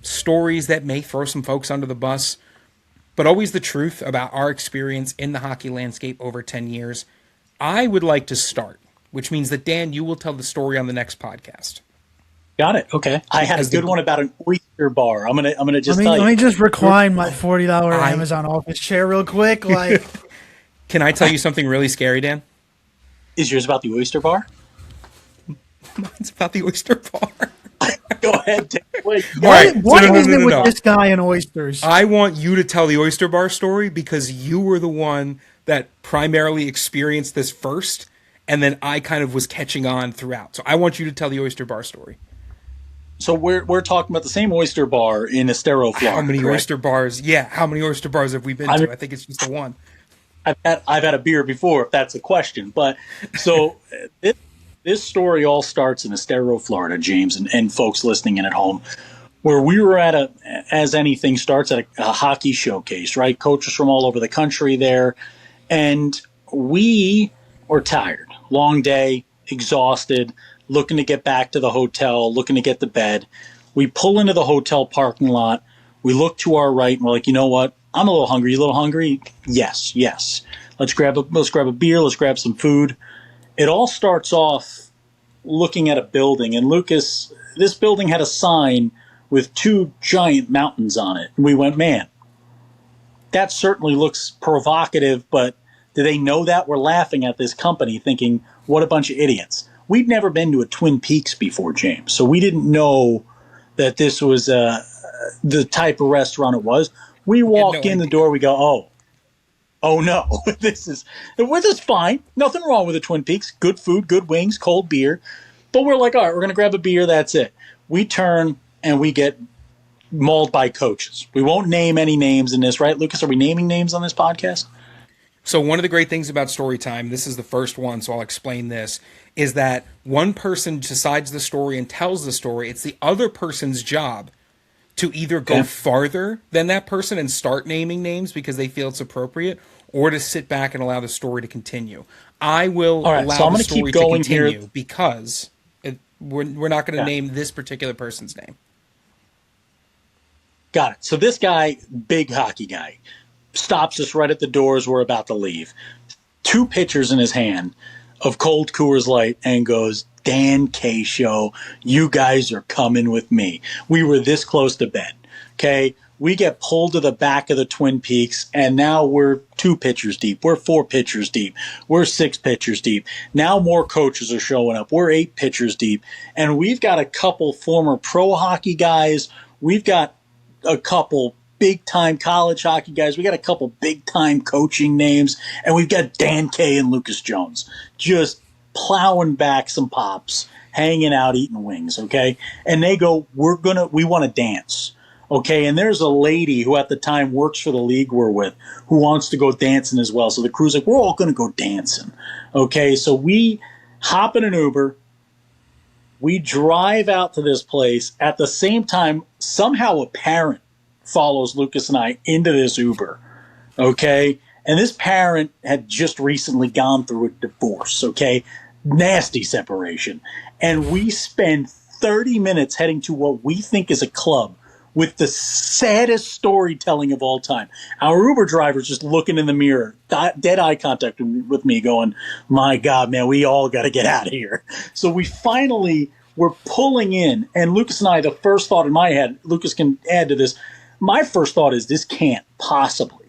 stories that may throw some folks under the bus, but always the truth about our experience in the hockey landscape over 10 years. I would like to start, which means that, Dan, you will tell the story on the next podcast. Got it. Okay. I had a good one about an oyster bar. I'm gonna just tell you. Let me just recline my $40 Amazon office chair real quick. Can I tell you something really scary, Dan? Is yours about the oyster bar? Mine's about the oyster bar. Go ahead. What is it with this guy and oysters? I want you to tell the oyster bar story because you were the one that primarily experienced this first, and then I kind of was catching on throughout. So I want you to tell the oyster bar story. So we're talking about the same oyster bar in Estero, Florida. How many correct? oyster bars? Yeah, how many oyster bars have we been to? I think it's just the one. I've had a beer before, if that's a question. But so this story all starts in Estero, Florida, James, and folks listening in at home, where we were at as anything starts, at a hockey showcase, right? Coaches from all over the country there, and we were tired, long day, exhausted, looking to get back to the hotel, looking to get to bed. We pull into the hotel parking lot. We look to our right, and we're like, you know what? I'm a little hungry. You a little hungry? Yes. Let's grab a beer. Let's grab some food. It all starts off looking at a building. And Lucas, this building had a sign with two giant mountains on it. And we went, man, that certainly looks provocative, but do they know that? We're laughing at this company thinking, what a bunch of idiots. We'd never been to a Twin Peaks before, James, so we didn't know that this was the type of restaurant it was. We walk in the door, we go, oh no, this is fine. Nothing wrong with the Twin Peaks. Good food, good wings, cold beer. But we're like, all right, we're going to grab a beer, that's it. We turn and we get mauled by coaches. We won't name any names in this, right, Lucas? Are we naming names on this podcast? So one of the great things about story time, this is the first one, so I'll explain this, is that one person decides the story and tells the story. It's the other person's job to either go farther than that person and start naming names because they feel it's appropriate, or to sit back and allow the story to continue. I will allow the story to continue because we're not going to name this particular person's name. Got it. So this guy, big hockey guy, stops us right at the doors. We're about to leave. 2 pitchers in his hand of cold Coors Light and goes, Dan K. Show, you guys are coming with me. We were this close to bed. Okay. We get pulled to the back of the Twin Peaks, and now we're 2 pitchers deep. We're 4 pitchers deep. We're 6 pitchers deep. Now more coaches are showing up. We're 8 pitchers deep. And we've got a couple former pro hockey guys. We've got a couple big-time college hockey guys. We got a couple big-time coaching names. And we've got Dan Kay and Lucas Jones just plowing back some pops, hanging out, eating wings, okay? And they go, we want to dance. Okay, and there's a lady who at the time works for the league we're with who wants to go dancing as well. So the crew's like, we're all going to go dancing. Okay, so we hop in an Uber. We drive out to this place. At the same time, somehow a parent follows Lucas and I into this Uber. Okay, and this parent had just recently gone through a divorce. Okay, nasty separation. And we spend 30 minutes heading to what we think is a club with the saddest storytelling of all time. Our Uber driver's just looking in the mirror, dead eye contact with me going, my God, man, we all got to get out of here. So we're pulling in, and Lucas and I, the first thought in my head, Lucas can add to this, my first thought is this can't possibly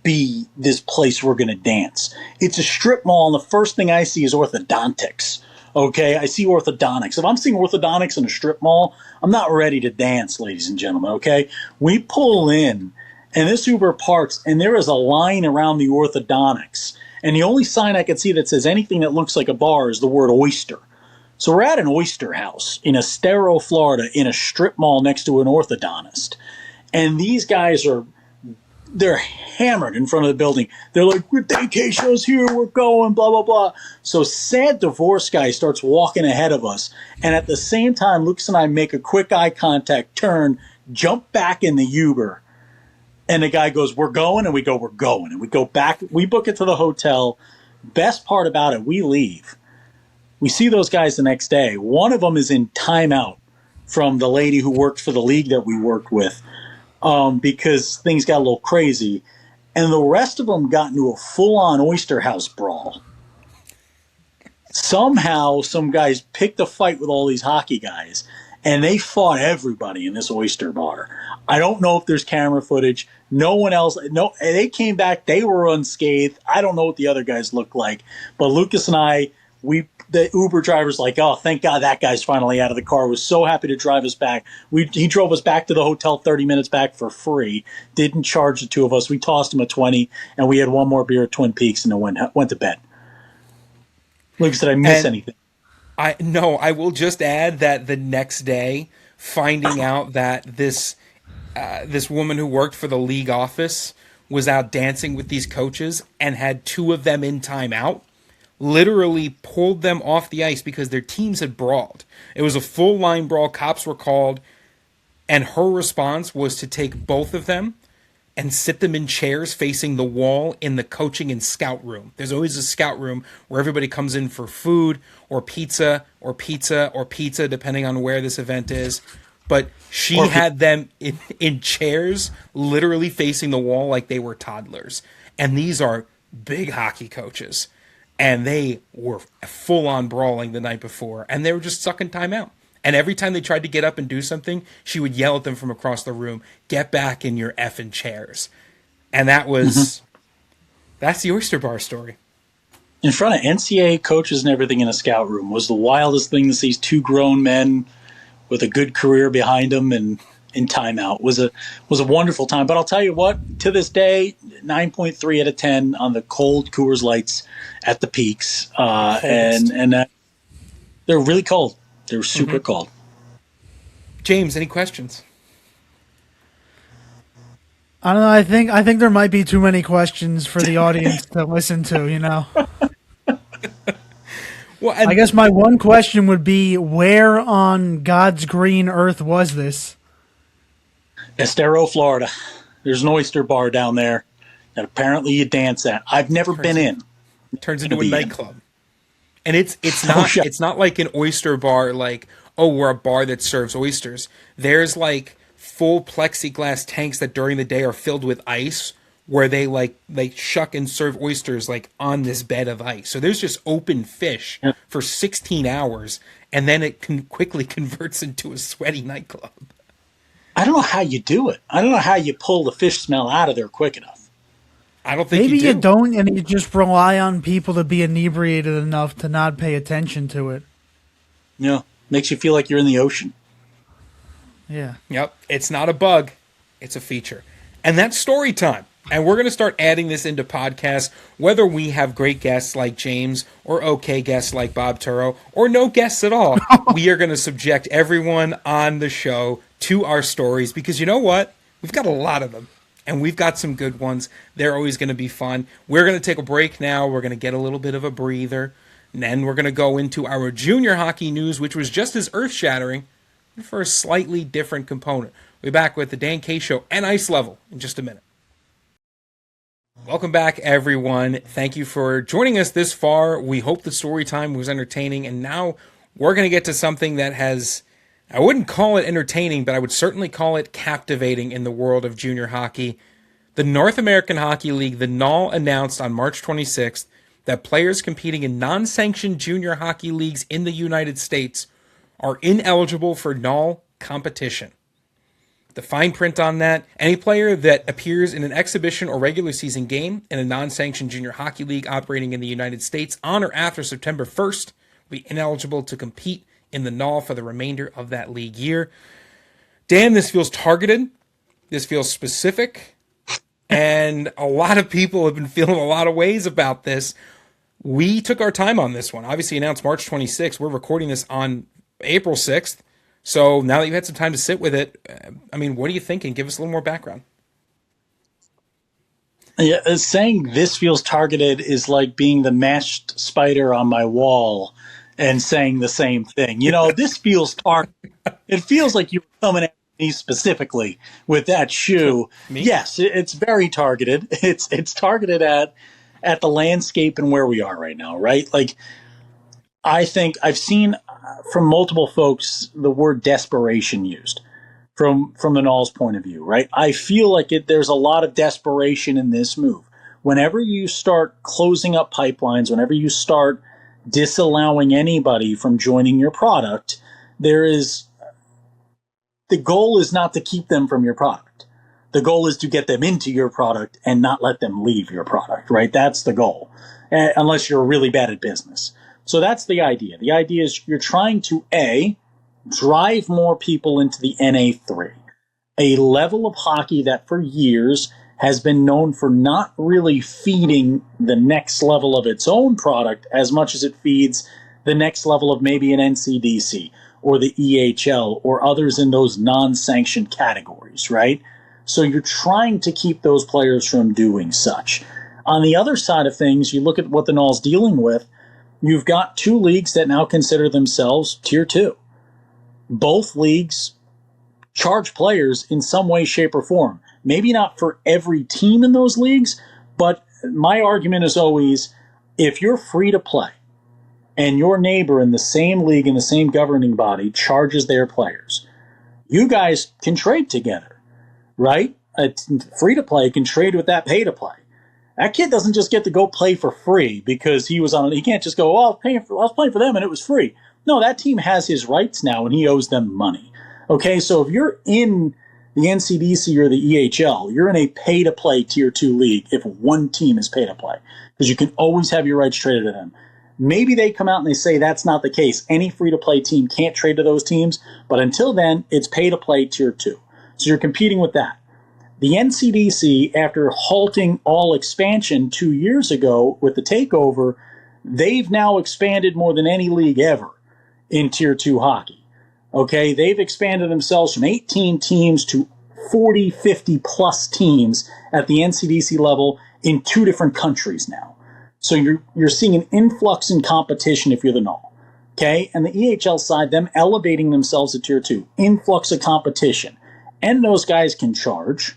be this place we're going to dance. It's a strip mall, and the first thing I see is orthodontics. Okay, I see orthodontics. If I'm seeing orthodontics in a strip mall, I'm not ready to dance, ladies and gentlemen, okay? We pull in, and this Uber parks, and there is a line around the orthodontics. And the only sign I can see that says anything that looks like a bar is the word oyster. So we're at an oyster house in Estero, Florida, in a strip mall next to an orthodontist. And these guys they're hammered in front of the building. They're like, we're daycare shows here, we're going, blah, blah, blah. So sad divorce guy starts walking ahead of us. And at the same time, Lucas and I make a quick eye contact, turn, jump back in the Uber. And the guy goes, we're going. And we go, we're going. And we go back. We book it to the hotel. Best part about it, we leave. We see those guys the next day. One of them is in timeout from the lady who worked for the league that we worked with. Because things got a little crazy. And the rest of them got into a full-on oyster house brawl. Somehow, some guys picked a fight with all these hockey guys, and they fought everybody in this oyster bar. I don't know if there's camera footage. No one else. No, they came back. They were unscathed. I don't know what the other guys looked like. But Lucas and I, the Uber driver's like, oh, thank God that guy's finally out of the car. Was so happy to drive us back. He drove us back to the hotel 30 minutes back for free. Didn't charge the two of us. We tossed him a 20, and we had one more beer at Twin Peaks and then went to bed. Lucas, did I miss anything? No, I will just add that the next day, finding out that this woman who worked for the league office was out dancing with these coaches and had 2 of them in timeout, literally pulled them off the ice because their teams had brawled. It was a full line brawl. Cops were called, and her response was to take both of them and sit them in chairs facing the wall in the coaching and scout room. There's always a scout room where everybody comes in for food or pizza, depending on where this event is. But she had them in chairs, literally facing the wall like they were toddlers. And these are big hockey coaches. And they were full-on brawling the night before. And they were just sucking time out. And every time they tried to get up and do something, she would yell at them from across the room, get back in your effing chairs. And that's the oyster bar story. In front of NCAA coaches and everything in a scout room was the wildest thing to see 2 grown men with a good career behind them and in timeout. Was a wonderful time. But I'll tell you what, to this day, 9.3 out of 10 on the cold Coors Lights at the Peaks. And they're really cold. They were super cold. James, any questions? I don't know. I think there might be too many questions for the audience to listen to, you know. Well, I guess my one question would be, where on God's green earth was this? Estero, Florida. There's an oyster bar down there that apparently you dance at. I've never been in. Turns into a nightclub. And it's not like an oyster bar like, oh, we're a bar that serves oysters. There's like full plexiglass tanks that during the day are filled with ice where they shuck and serve oysters like on this bed of ice. So there's just open fish for 16 hours, and then it quickly converts into a sweaty nightclub. I don't know how you do it. I don't know how you pull the fish smell out of there quick enough. I don't think Maybe you you do. don't, and you just rely on people to be inebriated enough to not pay attention to it. Makes you feel like you're in the ocean. Yeah. Yep. It's not a bug. It's a feature. And that's story time. And we're going to start adding this into podcasts, whether we have great guests like James or okay guests like Bob Turo or no guests at all. We are going to subject everyone on the show to our stories because you know what? We've got a lot of them. And we've got some good ones. They're always going to be fun. We're going to take a break now. We're going to get a little bit of a breather. And then we're going to go into our junior hockey news, which was just as earth-shattering for a slightly different component. We'll be back with the Dan K Show and Ice Level in just a minute. Welcome back, everyone. Thank you for joining us this far. We hope the story time was entertaining. And now we're going to get to something that has... I wouldn't call it entertaining, but I would certainly call it captivating in the world of junior hockey. The North American Hockey League, the NAHL, announced on March 26th that players competing in non-sanctioned junior hockey leagues in the United States are ineligible for NAHL competition. The fine print on that, any player that appears in an exhibition or regular season game in a non-sanctioned junior hockey league operating in the United States on or after September 1st will be ineligible to compete in the NAHL for the remainder of that league year. Dan, this feels targeted. This feels specific. And a lot of people have been feeling a lot of ways about this. We took our time on this one. Obviously announced March 26th. We're recording this on April 6th. So now that you've had some time to sit with it, I mean, what are you thinking? Give us a little more background. Yeah, saying this feels targeted is like being the mashed spider on my wall and saying the same thing. This feels targeted. It feels like you were coming at me specifically with that shoe. Me? Yes, it's very targeted. It's targeted at the landscape and where we are right now, right? Like, I think I've seen from multiple folks the word desperation used from the NAHL's point of view, right? I feel like there's a lot of desperation in this move. Whenever you start closing up pipelines, whenever you start disallowing anybody from joining your product, the goal is not to keep them from your product. The goal is to get them into your product and not let them leave your product, right? That's the goal, unless you're really bad at business. So that's the idea. The idea is you're trying to, A, drive more people into the NA3, a level of hockey that for years has been known for not really feeding the next level of its own product as much as it feeds the next level of maybe an NCDC or the EHL or others in those non-sanctioned categories, right? So you're trying to keep those players from doing such. On the other side of things, you look at what the NAHL's dealing with. You've got two leagues that now consider themselves Tier 2. Both leagues charge players in some way, shape, or form. Maybe not for every team in those leagues, but my argument is always, if you're free to play and your neighbor in the same league, in the same governing body, charges their players, you guys can trade together, right? Free to play can trade with that pay to play. That kid doesn't just get to go play for free because he can't just go, I was playing for them and it was free. No, that team has his rights now and he owes them money. Okay, so if you're in the NCDC or the EHL, you're in a pay-to-play Tier 2 league if one team is pay-to-play, because you can always have your rights traded to them. Maybe they come out and they say that's not the case. Any free-to-play team can't trade to those teams, but until then, it's pay-to-play Tier 2. So you're competing with that. The NCDC, after halting all expansion 2 years ago with the takeover, they've now expanded more than any league ever in Tier 2 hockey. Okay, they've expanded themselves from 18 teams to 40, 50 plus teams at the NCDC level in 2 different countries now. So you're seeing an influx in competition if you're the NAHL. Okay, and the EHL side, them elevating themselves to Tier 2, influx of competition. And those guys can charge.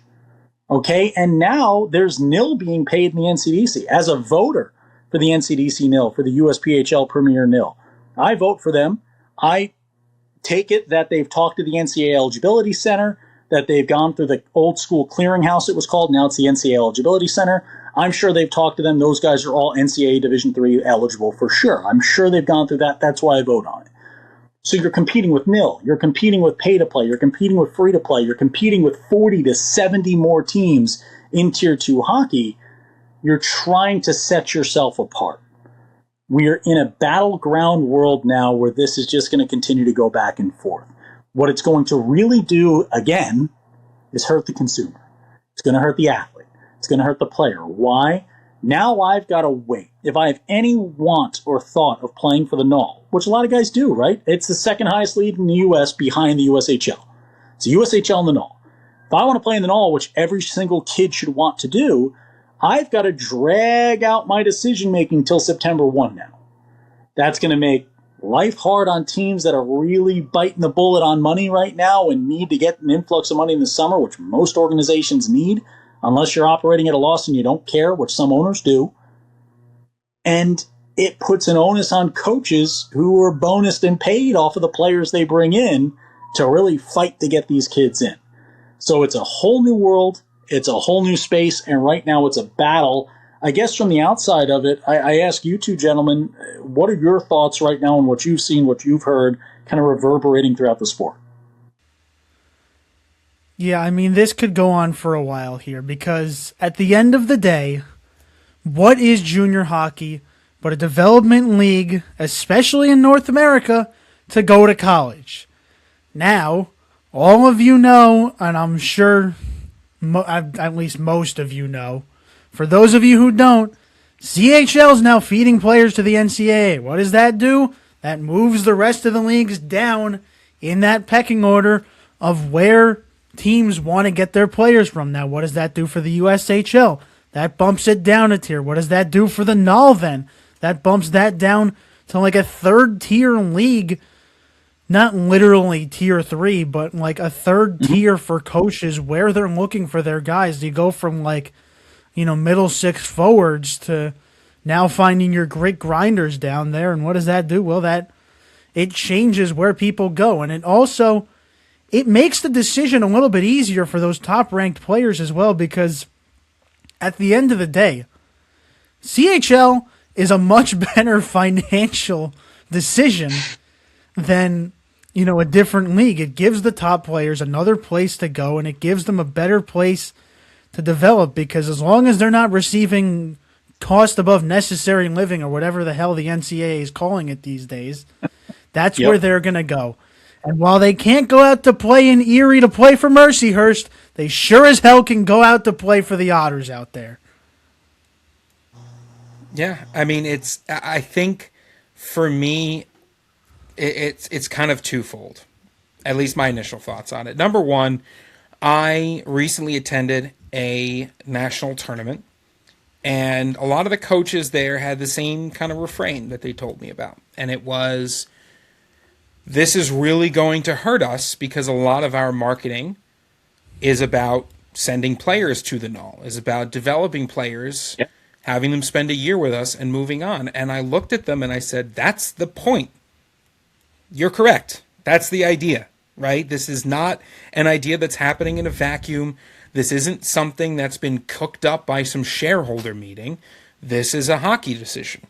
Okay, and now there's NIL being paid in the NCDC. As a voter for the NCDC NIL, for the USPHL Premier NIL, I vote for them. I take it that they've talked to the NCAA Eligibility Center, that they've gone through the old school clearinghouse it was called. Now it's the NCAA Eligibility Center. I'm sure they've talked to them. Those guys are all NCAA Division III eligible for sure. I'm sure they've gone through that. That's why I vote on it. So you're competing with nil. You're competing with pay to play. You're competing with free to play. You're competing with 40 to 70 more teams in Tier 2 hockey. You're trying to set yourself apart. We are in a battleground world now where this is just going to continue to go back and forth. What it's going to really do, again, is hurt the consumer. It's going to hurt the athlete. It's going to hurt the player. Why? Now I've got to wait. If I have any want or thought of playing for the NAHL, which a lot of guys do, right? It's the second highest league in the U.S. behind the USHL. It's the USHL and the NAHL. If I want to play in the NAHL, which every single kid should want to do, I've got to drag out my decision-making till September 1 now. That's going to make life hard on teams that are really biting the bullet on money right now and need to get an influx of money in the summer, which most organizations need, unless you're operating at a loss and you don't care, which some owners do. And it puts an onus on coaches who are bonused and paid off of the players they bring in to really fight to get these kids in. So it's a whole new world. It's a whole new space. And right now it's a battle. I guess from the outside of it, I ask you two gentlemen, what are your thoughts right now on what you've seen, what you've heard, kind of reverberating throughout the sport? Yeah, I mean, this could go on for a while here because at the end of the day, what is junior hockey but a development league, especially in North America, to go to college? Now, all of you know, and I'm sure at least most of you know, for those of you who don't, CHL is now feeding players to the NCAA. What does that do? That moves the rest of the leagues down in that pecking order of where teams want to get their players from. Now, what does that do for the USHL? That bumps it down a tier. What does that do for the NAHL then? That bumps that down to like a third tier league. Not literally tier 3, but like a third tier for coaches where they're looking for their guys. You go from like, middle six forwards to now finding your grit grinders down there. And what does that do? Well, it changes where people go. And it makes the decision a little bit easier for those top-ranked players as well, because at the end of the day, CHL is a much better financial decision than, a different league. It gives the top players another place to go, and it gives them a better place to develop, because as long as they're not receiving cost above necessary living or whatever the hell the NCAA is calling it these days, that's where they're going to go. And while they can't go out to play in Erie to play for Mercyhurst, they sure as hell can go out to play for the Otters out there. Yeah, I mean, I think for me, it's kind of twofold, at least my initial thoughts on it. Number one, I recently attended a national tournament, and a lot of the coaches there had the same kind of refrain that they told me about. And it was, this is really going to hurt us because a lot of our marketing is about sending players to the NAHL, is about developing players, having them spend a year with us and moving on. And I looked at them and I said, that's the point. You're correct. That's the idea, right? This is not an idea that's happening in a vacuum. This isn't something that's been cooked up by some shareholder meeting. This is a hockey decision.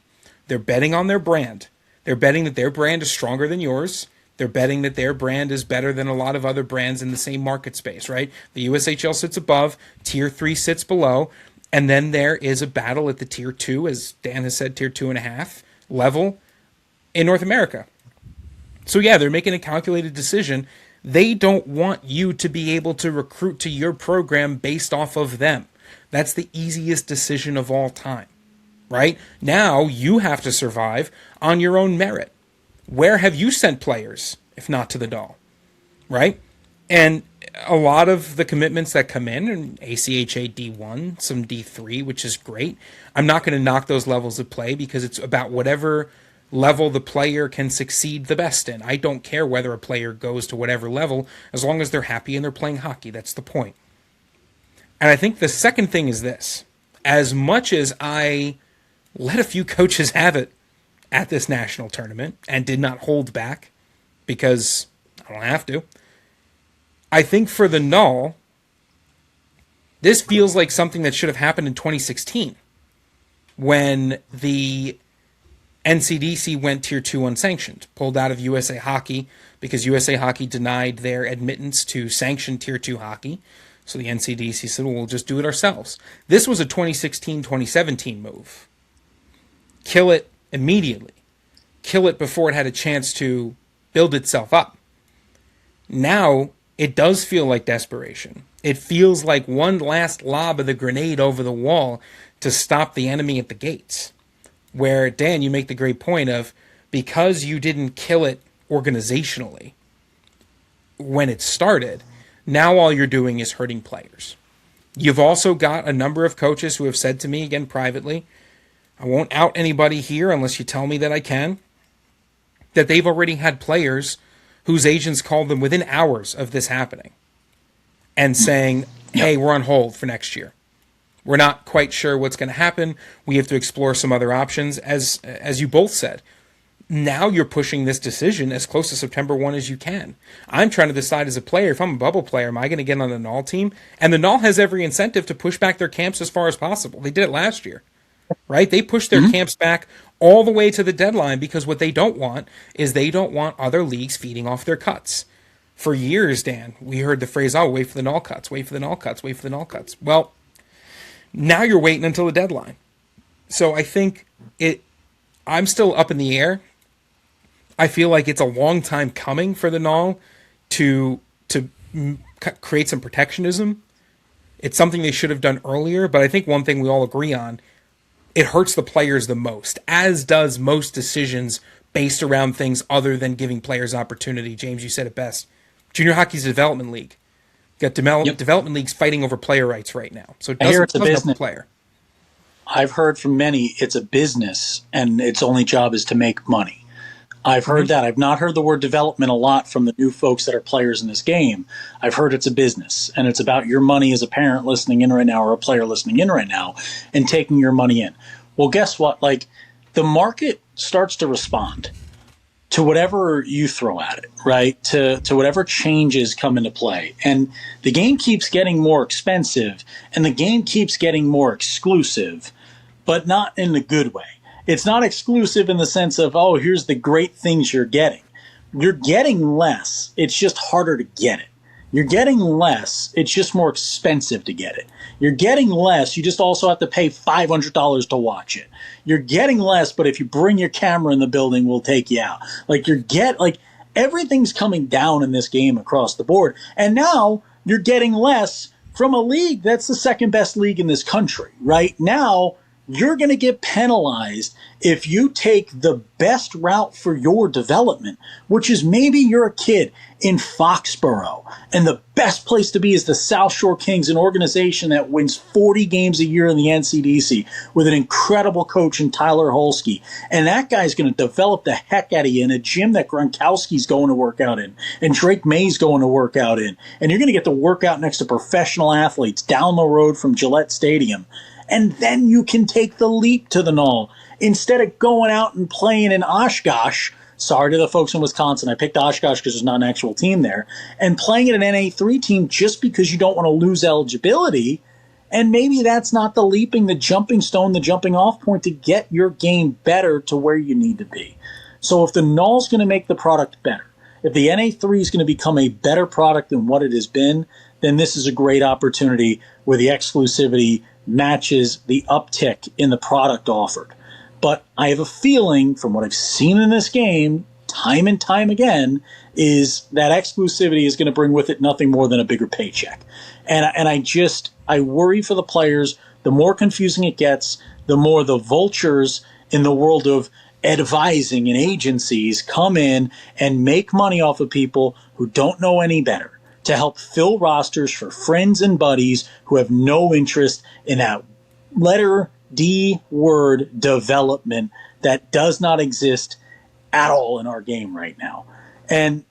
They're betting on their brand. They're betting that their brand is stronger than yours. They're betting that their brand is better than a lot of other brands in the same market space, right? The USHL sits above, Tier 3 sits below, and then there is a battle at the Tier 2, as Dan has said, Tier 2.5 level in North America. So yeah, they're making a calculated decision. They don't want you to be able to recruit to your program based off of them. That's the easiest decision of all time, right? Now you have to survive on your own merit. Where have you sent players, if not to the NAHL, right? And a lot of the commitments that come in ACHA D1, some D3, which is great. I'm not going to knock those levels of play because it's about whatever level the player can succeed the best in. I don't care whether a player goes to whatever level, as long as they're happy and they're playing hockey. That's the point. And I think the second thing is this. As much as I let a few coaches have it at this national tournament and did not hold back because I don't have to, I think for the NAHL, this feels like something that should have happened in 2016 when the NCDC went Tier 2 unsanctioned, pulled out of USA Hockey because USA Hockey denied their admittance to sanctioned Tier 2 hockey. So the NCDC said, well, we'll just do it ourselves. This was a 2016-2017 move. Kill it immediately. Kill it before it had a chance to build itself up. Now, it does feel like desperation. It feels like one last lob of the grenade over the wall to stop the enemy at the gates. Where, Dan, you make the great point of, because you didn't kill it organizationally when it started, now all you're doing is hurting players. You've also got a number of coaches who have said to me, again privately, I won't out anybody here unless you tell me that I can, that they've already had players whose agents called them within hours of this happening and saying, hey, we're on hold for next year. We're not quite sure what's going to happen. We have to explore some other options, as you both said. Now you're pushing this decision as close to September 1 as you can. I'm trying to decide as a player, if I'm a bubble player, am I going to get on the NAHL team? And the NAHL has every incentive to push back their camps as far as possible. They did it last year, right? They pushed their camps back all the way to the deadline because what they don't want is they don't want other leagues feeding off their cuts. For years, Dan, we heard the phrase, oh, wait for the NAHL cuts, wait for the NAHL cuts, wait for the NAHL cuts. Well, now you're waiting until the deadline. So I think I'm still up in the air. I feel like it's a long time coming for the NAHL to create some protectionism. It's something they should have done earlier, but I think one thing we all agree on, it hurts the players the most, as does most decisions based around things other than giving players opportunity. James, you said it best. Junior hockey's a development league. Got development leagues fighting over player rights right now. So it doesn't help the player. I've heard from many it's a business and its only job is to make money. I've heard that. I've not heard the word development a lot from the new folks that are players in this game. I've heard it's a business and it's about your money as a parent listening in right now or a player listening in right now and taking your money in. Well, guess what? Like, the market starts to respond to whatever you throw at it, right? To whatever changes come into play. And the game keeps getting more expensive and the game keeps getting more exclusive, but not in the good way. It's not exclusive in the sense of, oh, here's the great things you're getting. You're getting less. It's just harder to get it. You're getting less. It's just more expensive to get it. You're getting less. You just also have to pay $500 to watch it. You're getting less, but if you bring your camera in the building, we'll take you out. Everything's coming down in this game across the board. And now you're getting less from a league that's the second best league in this country. Right now, you're going to get penalized if you take the best route for your development, which is maybe you're a kid in Foxborough, and the best place to be is the South Shore Kings, an organization that wins 40 games a year in the NCDC with an incredible coach in Tyler Holsky. And that guy's going to develop the heck out of you in a gym that Gronkowski's going to work out in, and Drake May's going to work out in. And you're going to get to work out next to professional athletes down the road from Gillette Stadium. And then you can take the leap to the NAHL instead of going out and playing in Oshkosh. Sorry to the folks in Wisconsin. I picked Oshkosh because there's not an actual team there. And playing at an NA3 team just because you don't want to lose eligibility. And maybe that's not the leaping, the jumping stone, the jumping off point to get your game better to where you need to be. So if the NAHL's going to make the product better, if the NA3 is going to become a better product than what it has been, then this is a great opportunity where the exclusivity matches the uptick in the product offered. But I have a feeling from what I've seen in this game time and time again is that exclusivity is going to bring with it nothing more than a bigger paycheck. And I worry for the players. The more confusing it gets, the more the vultures in the world of advising and agencies come in and make money off of people who don't know any better, to help fill rosters for friends and buddies who have no interest in that letter D word development that does not exist at all in our game right now. And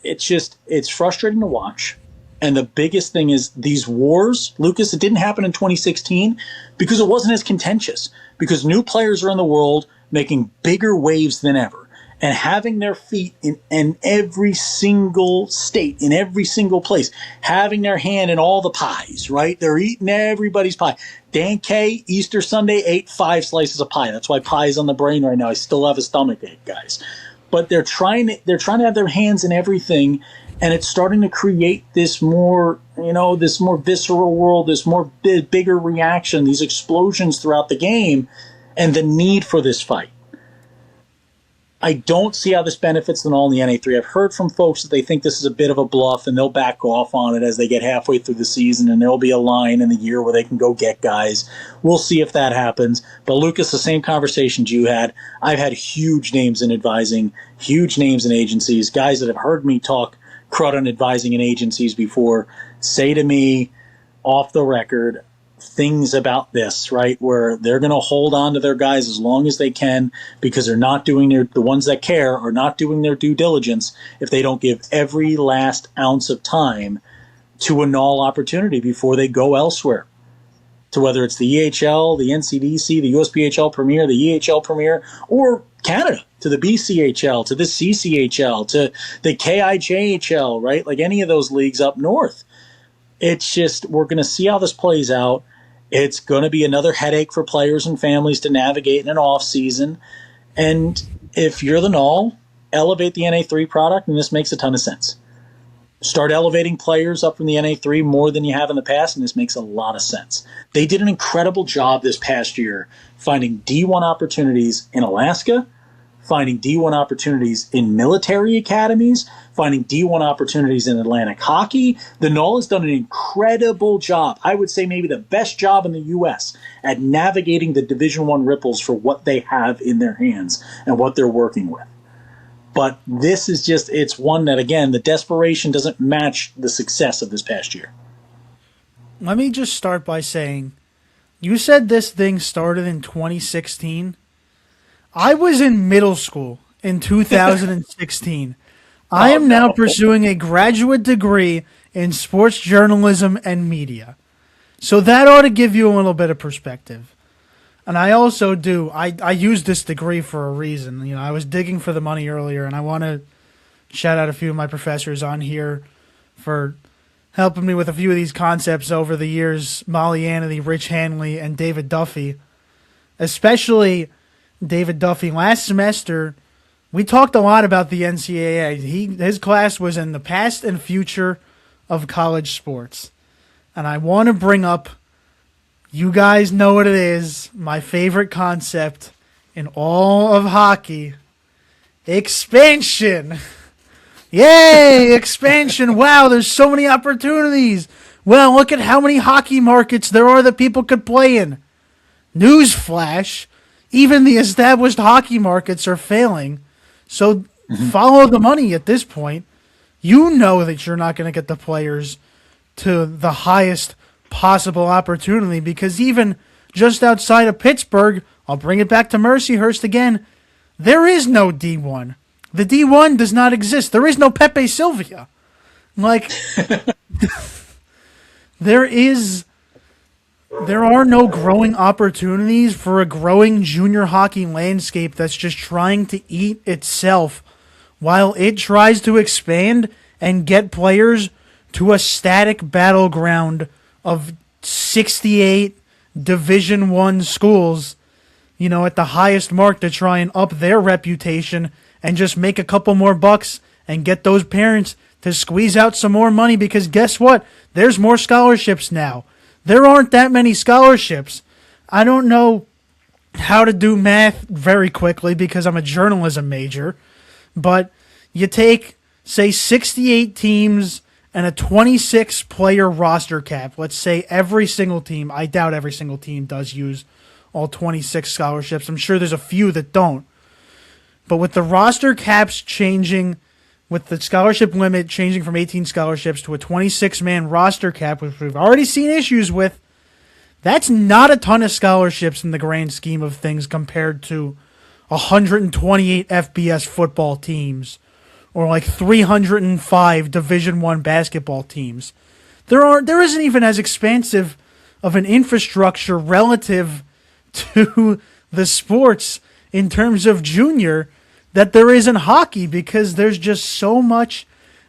it's frustrating to watch. And the biggest thing is these wars, Lucas, it didn't happen in 2016 because it wasn't as contentious, because new players are in the world making bigger waves than ever. and having their feet in every single state, in every single place, having their hand in all the pies, right? They're eating everybody's pie. Dan K, Easter Sunday, ate 5 slices of pie. That's why pie is on the brain right now. I still have a stomach ache, guys. But they're trying to have their hands in everything, and it's starting to create this more, this more visceral world, this more bigger reaction, these explosions throughout the game, and the need for this fight. I don't see how this benefits them all in the NA3. I've heard from folks that they think this is a bit of a bluff and they'll back off on it as they get halfway through the season, and there'll be a line in the year where they can go get guys. We'll see if that happens. But Lucas, the same conversations you had. I've had huge names in advising, huge names in agencies, guys that have heard me talk crud on advising in agencies before say to me off the record things about this, right, where they're going to hold on to their guys as long as they can because they're not doing the ones that care are not doing their due diligence if they don't give every last ounce of time to a NAHL opportunity before they go elsewhere, to whether it's the EHL, the NCDC, the USPHL Premier, the EHL Premier, or Canada, to the BCHL, to the CCHL, to the KIJHL, right, like any of those leagues up north. It's just, we're going to see how this plays out. It's going to be another headache for players and families to navigate in an off season. And if you're the NAHL, elevate the NA3 product, and this makes a ton of sense. Start elevating players up from the NA3 more than you have in the past, and this makes a lot of sense. They did an incredible job this past year finding D1 opportunities in Alaska, finding D1 opportunities in military academies, finding D1 opportunities in Atlantic hockey. The NAHL has done an incredible job. I would say maybe the best job in the U.S. at navigating the Division I ripples for what they have in their hands and what they're working with. But this is just, it's one that, again, the desperation doesn't match the success of this past year. Let me just start by saying, you said this thing started in 2016. I was in middle school in 2016. I am now pursuing a graduate degree in sports journalism and media. So that ought to give you a little bit of perspective. And I also do, I use this degree for a reason. I was digging for the money earlier, and I want to shout out a few of my professors on here for helping me with a few of these concepts over the years. Molly Anthony, Rich Hanley, and David Duffy. Especially David Duffy. Last semester, we talked a lot about the NCAA. His class was in the past and future of college sports. And I want to bring up, you guys know what it is, my favorite concept in all of hockey, expansion. Yay, expansion. Wow, there's so many opportunities. Well, look at how many hockey markets there are that people could play in. Newsflash, even the established hockey markets are failing. So follow the money at this point. You know that you're not going to get the players to the highest possible opportunity because even just outside of Pittsburgh, I'll bring it back to Mercyhurst again, there is no D1. The D1 does not exist. There is no Pepe Sylvia. Like, there are no growing opportunities for a growing junior hockey landscape that's just trying to eat itself while it tries to expand and get players to a static battleground of 68 Division I schools, at the highest mark to try and up their reputation and just make a couple more bucks and get those parents to squeeze out some more money because guess what? There's more scholarships now. There aren't that many scholarships. I don't know how to do math very quickly because I'm a journalism major, but you take, say, 68 teams and a 26-player roster cap. Let's say every single team, I doubt every single team does use all 26 scholarships. I'm sure there's a few that don't. But with the roster caps changing, with the scholarship limit changing from 18 scholarships to a 26-man roster cap, which we've already seen issues with, that's not a ton of scholarships in the grand scheme of things compared to 128 FBS football teams or like 305 Division I basketball teams. There isn't even as expansive of an infrastructure relative to the sports in terms of junior that there is in hockey because there's just so much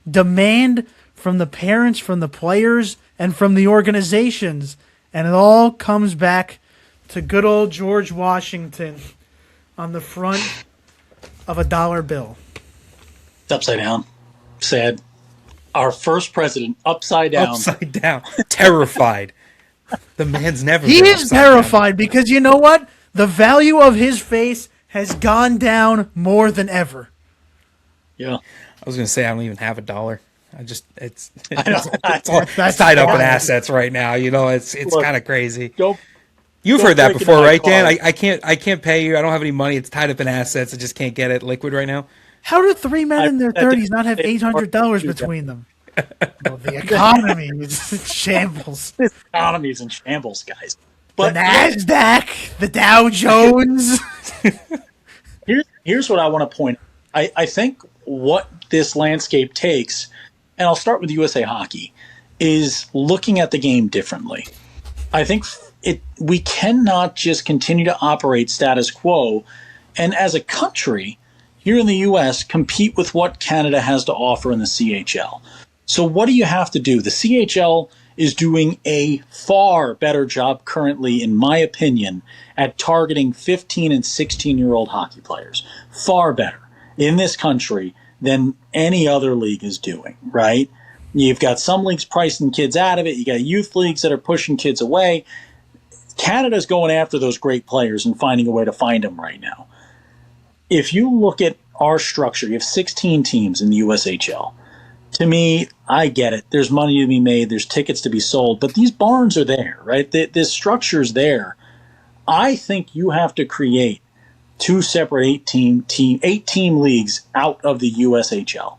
demand from the parents, from the players, and from the organizations. And it all comes back to good old George Washington on the front of a dollar bill. It's upside down. Sad. Our first president, upside down. Upside down. Terrified. The man's never He been is upside terrified down. because you know what? The value of his face has gone down more than ever. Yeah. I was going to say I don't even have $1. It's That's tied up in wild. assets right now. It's Look, kind of crazy. Go. You've go heard that break it before, down, right, Dan? Carl. I can't pay you. I don't have any money. It's tied up in assets. I just can't get it liquid right now. How do three men in their that 30s not have didn't- $800 between them? Well, the economy is in shambles. This economy's in shambles, guys. The But NASDAQ, the Dow Jones. here's what I want to point out. I think what this landscape takes, and I'll start with USA Hockey, is looking at the game differently. I think we cannot just continue to operate status quo and as a country here in the U.S. compete with what Canada has to offer in the CHL. So what do you have to do? The CHL is doing a far better job currently, in my opinion, at targeting 15 and 16-year-old hockey players. Far better in this country than any other league is doing, right? You've got some leagues pricing kids out of it. You got youth leagues that are pushing kids away. Canada's going after those great players and finding a way to find them right now. If you look at our structure, you have 16 teams in the USHL. To me, I get it. There's money to be made. There's tickets to be sold. But these barns are there, right? This structure's there. I think you have to create two separate eight-team leagues out of the USHL.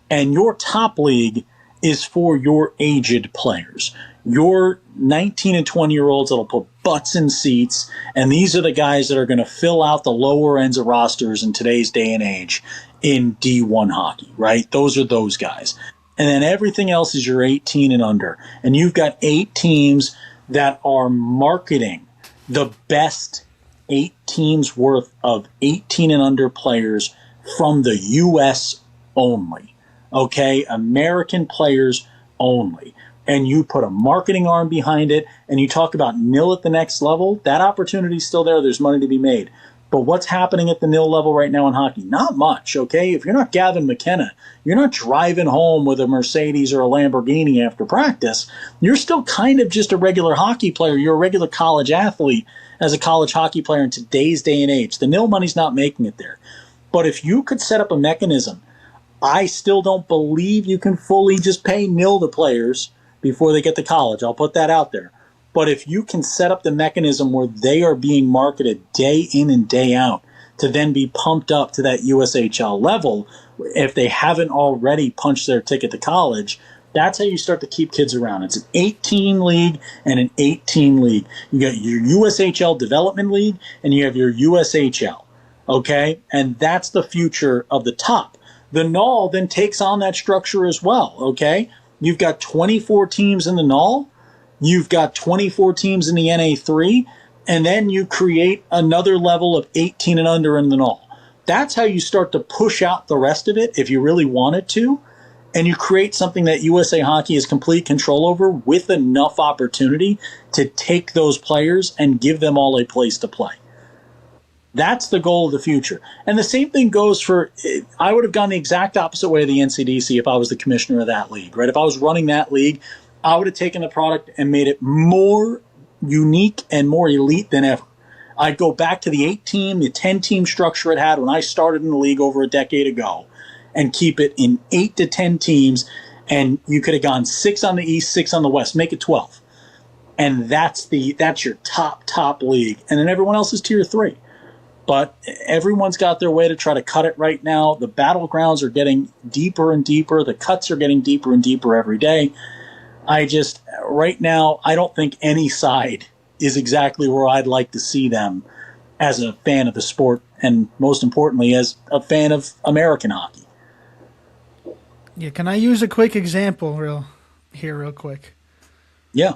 And your top league is for your aged players. Your 19 and 20-year-olds that'll put butts in seats, and these are the guys that are going to fill out the lower ends of rosters in today's day and age in D1 hockey, right? Those are those guys. And then everything else is your 18 and under. And you've got 8 teams that are marketing the best 8 teams worth of 18 and under players from the U.S. only. Okay? American players only. And you put a marketing arm behind it, and you talk about nil at the next level, that opportunity's still there. There's money to be made. But what's happening at the nil level right now in hockey? Not much, okay? If you're not Gavin McKenna, you're not driving home with a Mercedes or a Lamborghini after practice. You're still kind of just a regular hockey player. You're a regular college athlete as a college hockey player in today's day and age. The nil money's not making it there. But if you could set up a mechanism, I still don't believe you can fully just pay nil to players before they get to college. I'll put that out there. But if you can set up the mechanism where they are being marketed day in and day out to then be pumped up to that USHL level, if they haven't already punched their ticket to college, that's how you start to keep kids around. It's an 8-team league and an 8-team league. You got your USHL Development League and you have your USHL, okay? And that's the future of the top. The NAHL then takes on that structure as well, okay? You've got 24 teams in the NAHL. You've got 24 teams in the NA3, and then you create another level of 18 and under in the NAHL. That's how you start to push out the rest of it if you really wanted to, and you create something that USA Hockey has complete control over with enough opportunity to take those players and give them all a place to play. That's the goal of the future. And the same thing goes for, I would have gone the exact opposite way of the NCDC if I was the commissioner of that league, right? If I was running that league, I would have taken the product and made it more unique and more elite than ever. I'd go back to the 8-team, the 10-team structure it had when I started in the league over a decade ago and keep it in 8 to 10 teams, and you could have gone 6 on the East, 6 on the West, make it 12. And that's your top league. And then everyone else is tier 3. But everyone's got their way to try to cut it right now. The battlegrounds are getting deeper and deeper. The cuts are getting deeper and deeper every day. Right now, I don't think any side is exactly where I'd like to see them as a fan of the sport and, most importantly, as a fan of American hockey. Yeah, can I use a quick example real quick? Yeah.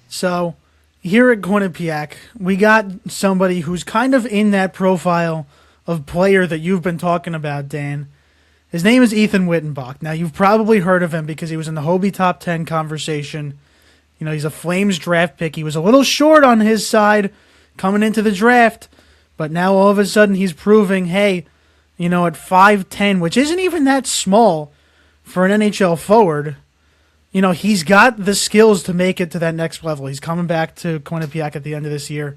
So, here at Quinnipiac, we got somebody who's kind of in that profile of player that you've been talking about, Dan. His name is Ethan Wittenbach. Now, you've probably heard of him because he was in the Hobie Top 10 conversation. You know, he's a Flames draft pick. He was a little short on his side coming into the draft, but now all of a sudden he's proving, hey, you know, at 5'10", which isn't even that small for an NHL forward, you know, he's got the skills to make it to that next level. He's coming back to Quinnipiac at the end of this year.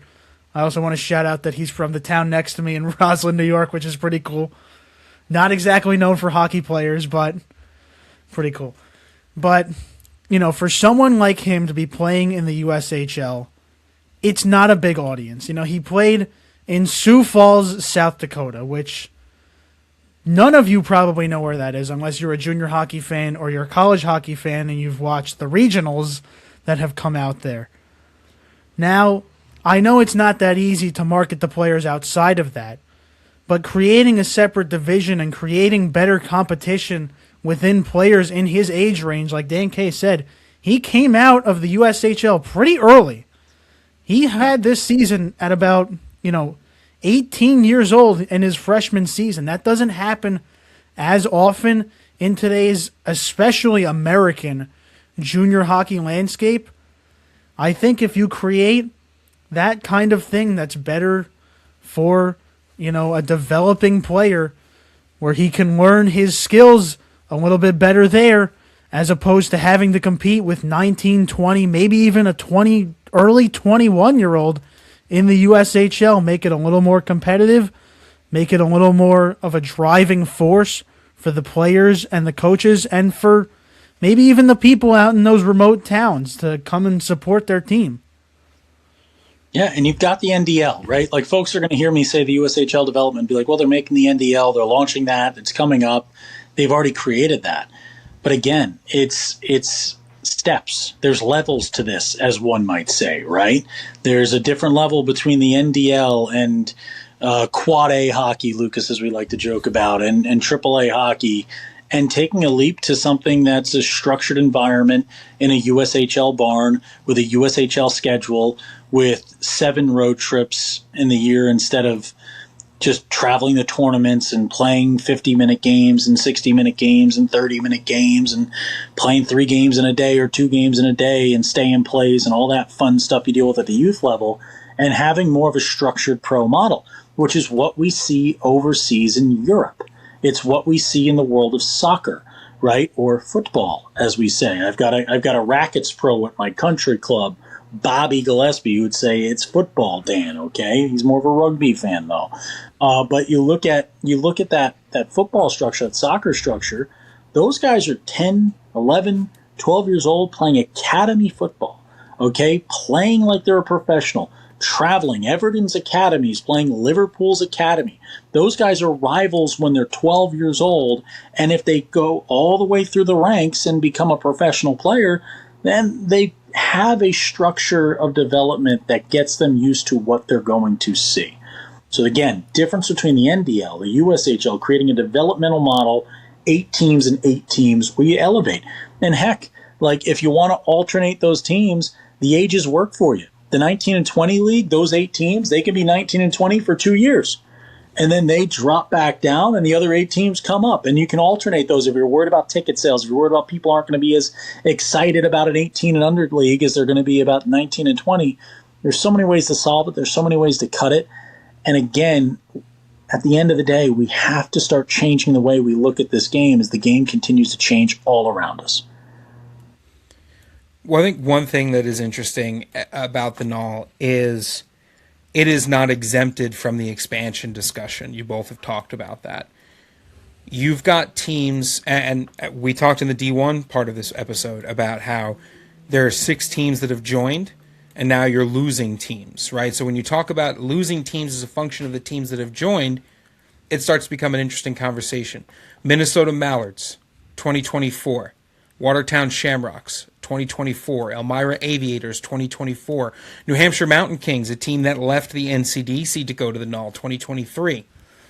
I also want to shout out that he's from the town next to me in Roslyn, New York, which is pretty cool. Not exactly known for hockey players, but pretty cool. But, you know, for someone like him to be playing in the USHL, it's not a big audience. You know, he played in Sioux Falls, South Dakota, which none of you probably know where that is unless you're a junior hockey fan or you're a college hockey fan and you've watched the regionals that have come out there. Now, I know it's not that easy to market the players outside of that, but creating a separate division and creating better competition within players in his age range, like Dan Kay said, he came out of the USHL pretty early. He had this season at about, 18 years old in his freshman season. That doesn't happen as often in today's, especially American, junior hockey landscape. I think if you create that kind of thing that's better for, a developing player where he can learn his skills a little bit better there as opposed to having to compete with 19, 20, maybe even a early 21-year-old in the USHL, make it a little more competitive, make it a little more of a driving force for the players and the coaches and for maybe even the people out in those remote towns to come and support their team. Yeah, and you've got the NDL, right? Like, folks are going to hear me say the USHL development and be like, well, they're making the NDL, they're launching that, it's coming up. They've already created that. But again, it's steps. There's levels to this, as one might say, right? There's a different level between the NDL and Quad A hockey, Lucas, as we like to joke about, and AAA hockey, and taking a leap to something that's a structured environment in a USHL barn with a USHL schedule with 7 road trips in the year instead of just traveling the tournaments and playing 50-minute games and 60-minute games and 30-minute games and playing 3 games in a day or 2 games in a day and stay-in plays and all that fun stuff you deal with at the youth level, and having more of a structured pro model, which is what we see overseas in Europe. It's what we see in the world of soccer, right? Or football, as we say. I've got a rackets pro at my country club. Bobby Gillespie would say it's football, Dan, okay? He's more of a rugby fan, though. But you look at that football structure, that soccer structure, those guys are 10, 11, 12 years old playing academy football, okay? Playing like they're a professional, traveling. Everton's academies, playing Liverpool's academy. Those guys are rivals when they're 12 years old, and if they go all the way through the ranks and become a professional player, then they have a structure of development that gets them used to what they're going to see. So again, difference between the NDL, the USHL, creating a developmental model, 8 teams and 8 teams, where you elevate. And heck, like if you want to alternate those teams, the ages work for you. The 19 and 20 league, those 8 teams, they can be 19 and 20 for 2 years. And then they drop back down and the other 8 teams come up. And you can alternate those if you're worried about ticket sales, if you're worried about people aren't going to be as excited about an 18 and under league as they're going to be about 19 and 20. There's so many ways to solve it. There's so many ways to cut it. And again, at the end of the day, we have to start changing the way we look at this game as the game continues to change all around us. Well, I think one thing that is interesting about the NAHL is it is not exempted from the expansion discussion. You both have talked about that. You've got teams, and we talked in the D1 part of this episode about how there are 6 teams that have joined, and now you're losing teams, right? So when you talk about losing teams as a function of the teams that have joined, it starts to become an interesting conversation. Minnesota Mallards, 2024. Watertown Shamrocks, 2024. Elmira Aviators, 2024. New Hampshire Mountain Kings, a team that left the NCDC to go to the NAHL, 2023.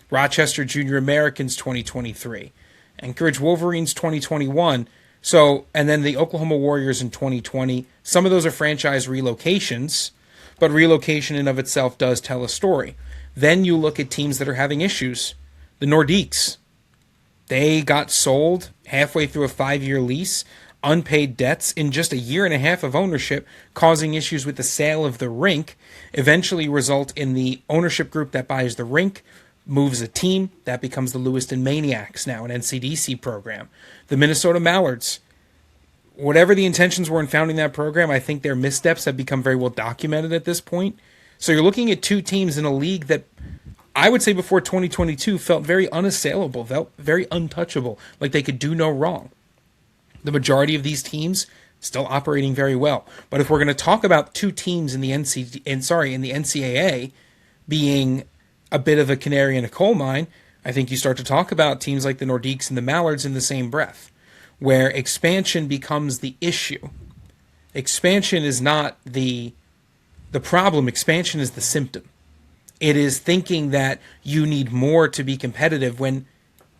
Rochester Junior Americans, 2023. Anchorage Wolverines, 2021. So, and then the Oklahoma Warriors in 2020. Some of those are franchise relocations, but relocation in of itself does tell a story. Then you look at teams that are having issues. The Nordiques, they got sold halfway through a 5-year lease, unpaid debts in just a year and a half of ownership, causing issues with the sale of the rink, eventually result in the ownership group that buys the rink, moves a team, that becomes the Lewiston Maniacs, now an NCDC program. The Minnesota Mallards, whatever the intentions were in founding that program, I think their missteps have become very well documented at this point. So you're looking at two teams in a league that I would say before 2022 felt very unassailable, felt very untouchable, like they could do no wrong. The majority of these teams still operating very well. But if we're going to talk about two teams in the NCAA being a bit of a canary in a coal mine, I think you start to talk about teams like the Nordiques and the Mallards in the same breath, where expansion becomes the issue. Expansion is not the problem. Expansion is the symptom. It is thinking that you need more to be competitive when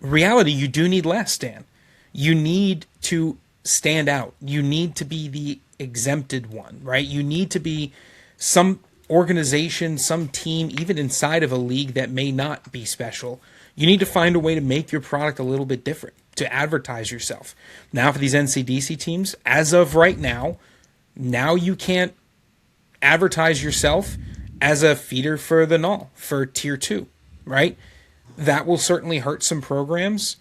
in reality you do need less, Dan. You need to stand out. You need to be the exempted one, right? You need to be some organization, some team, even inside of a league that may not be special. You need to find a way to make your product a little bit different, to advertise yourself. Now for these NCDC teams, as of right now you can't advertise yourself as a feeder for the NAHL, for Tier 2, right? That will certainly hurt some programs.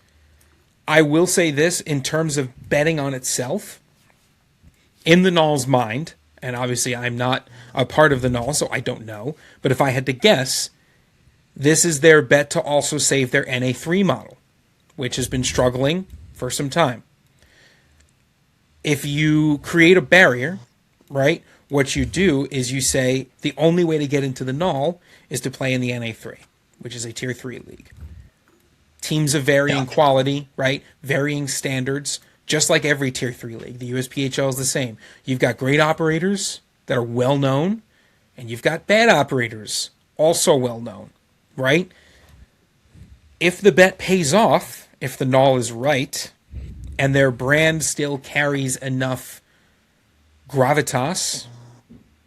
I will say this in terms of betting on itself. In the NAHL's mind, and obviously I'm not a part of the NAHL, so I don't know, but if I had to guess, this is their bet to also save their NA3 model, which has been struggling for some time. If you create a barrier, right, what you do is you say the only way to get into the NAHL is to play in the NA3, which is a Tier 3 league. Teams of varying quality, right, varying standards, just like every Tier 3 league. The USPHL is the same. You've got great operators that are well-known, and you've got bad operators, also well-known, right? If the bet pays off, if the NAHL is right, and their brand still carries enough gravitas,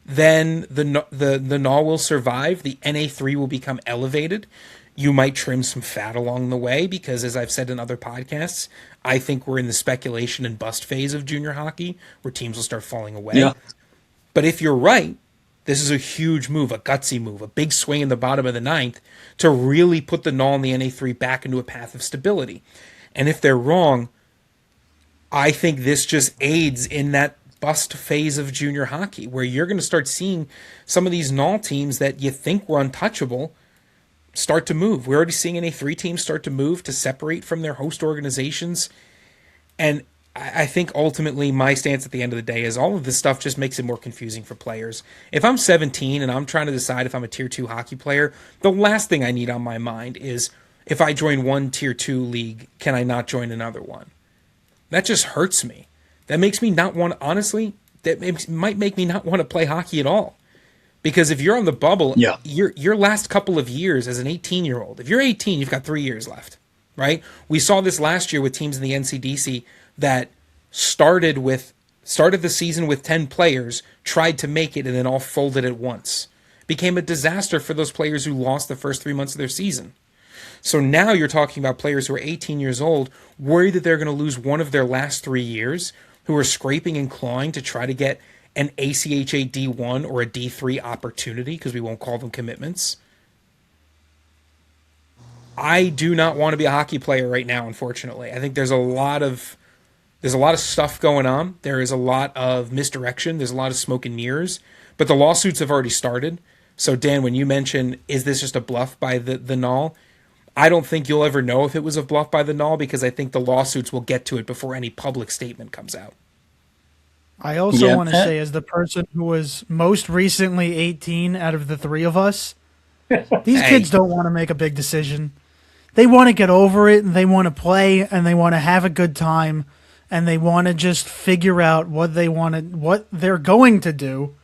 then the NAHL will survive. The NA3 will become elevated. You might trim some fat along the way because, as I've said in other podcasts, I think we're in the speculation and bust phase of junior hockey where teams will start falling away. Yeah. But if you're right, this is a huge move, a gutsy move, a big swing in the bottom of the ninth to really put the NAHL and the NA3 back into a path of stability. And if they're wrong, I think this just aids in that bust phase of junior hockey where you're going to start seeing some of these NAHL teams that you think were untouchable start to move. We're already seeing NA3 teams start to move, to separate from their host organizations. And I think ultimately my stance at the end of the day is all of this stuff just makes it more confusing for players. If I'm 17 and I'm trying to decide if I'm a Tier 2 hockey player, the last thing I need on my mind is if I join one Tier 2 league, can I not join another one? That just hurts me. That makes me not want, honestly, might make me not want to play hockey at all. Because if you're on the bubble, your last couple of years as an 18-year-old, if you're 18, you've got 3 years left, right? We saw this last year with teams in the NCDC that started the season with 10 players, tried to make it, and then all folded at once. Became a disaster for those players who lost the first 3 months of their season. So now you're talking about players who are 18 years old, worried that they're going to lose one of their last 3 years, who are scraping and clawing to try to get an ACHA D1 or a D3 opportunity, because we won't call them commitments. I do not want to be a hockey player right now, unfortunately. I think there's a lot of stuff going on. There is a lot of misdirection. There's a lot of smoke and mirrors. But the lawsuits have already started. So, Dan, when you mention, is this just a bluff by the NAHL? I don't think you'll ever know if it was a bluff by the NAHL because I think the lawsuits will get to it before any public statement comes out. I also want to say, as the person who was most recently 18 out of the three of us, these kids don't want to make a big decision. They want to get over it, and they want to play, and they want to have a good time, and they want to just figure out what they're going to do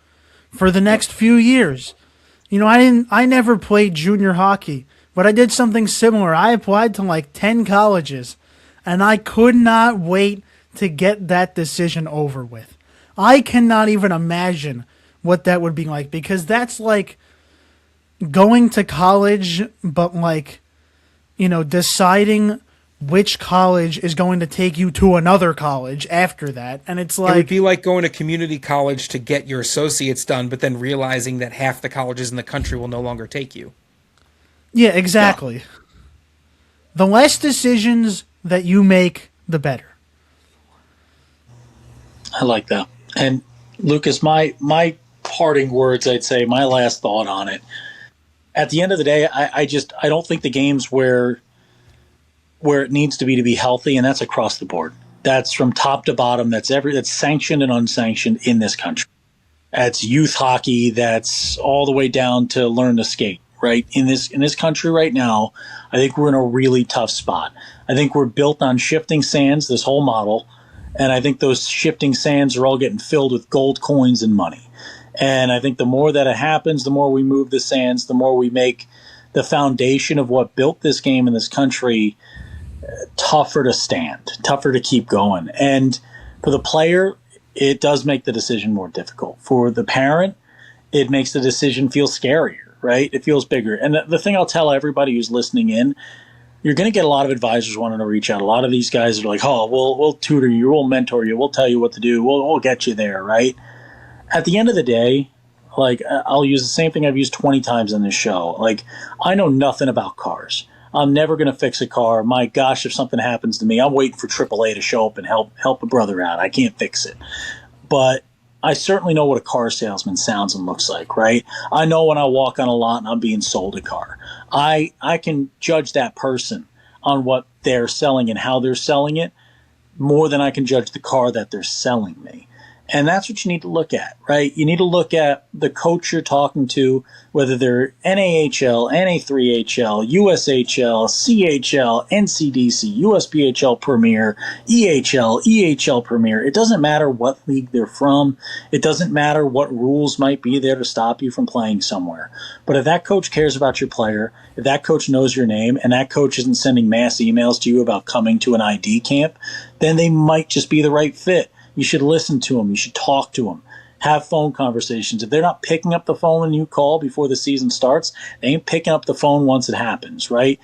for the next few years. You know, I never played junior hockey, but I did something similar. I applied to like 10 colleges, and I could not wait to get that decision over with. I cannot even imagine what that would be like, because that's like going to college, but like, deciding which college is going to take you to another college after that. And it's like, it would be like going to community college to get your associates done, but then realizing that half the colleges in the country will no longer take you. yeah, exactly. Yeah. The less decisions that you make, the better. I like that. And Lucas, my parting words, I'd say, my last thought on it. At the end of the day, I don't think the game's where it needs to be healthy, and that's across the board. That's from top to bottom. That's sanctioned and unsanctioned in this country. That's youth hockey. That's all the way down to learn to skate. Right in this country right now, I think we're in a really tough spot. I think we're built on shifting sands. This whole model. And I think those shifting sands are all getting filled with gold coins and money. And I think the more that it happens, the more we move the sands, the more we make the foundation of what built this game in this country tougher to stand, tougher to keep going. And for the player, it does make the decision more difficult. For the parent, it makes the decision feel scarier, right? It feels bigger. And the thing I'll tell everybody who's listening in, you're going to get a lot of advisors wanting to reach out. A lot of these guys are like, oh, we'll tutor you, we'll mentor you, we'll tell you what to do, we'll get you there, right? At the end of the day, like, I'll use the same thing I've used 20 times in this show. Like, I know nothing about cars. I'm never going to fix a car. My gosh, if something happens to me, I'm waiting for AAA to show up and help a brother out. I can't fix it. But I certainly know what a car salesman sounds and looks like, right? I know when I walk on a lot and I'm being sold a car. I can judge that person on what they're selling and how they're selling it more than I can judge the car that they're selling me. And that's what you need to look at, right? You need to look at the coach you're talking to, whether they're NAHL, NA3HL, USHL, CHL, NCDC, USPHL Premier, EHL Premier. It doesn't matter what league they're from. It doesn't matter what rules might be there to stop you from playing somewhere. But if that coach cares about your player, if that coach knows your name, and that coach isn't sending mass emails to you about coming to an ID camp, then they might just be the right fit. You should listen to them. You should talk to them. Have phone conversations. If they're not picking up the phone when you call before the season starts, they ain't picking up the phone once it happens, right?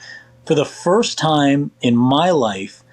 For the first time in my life,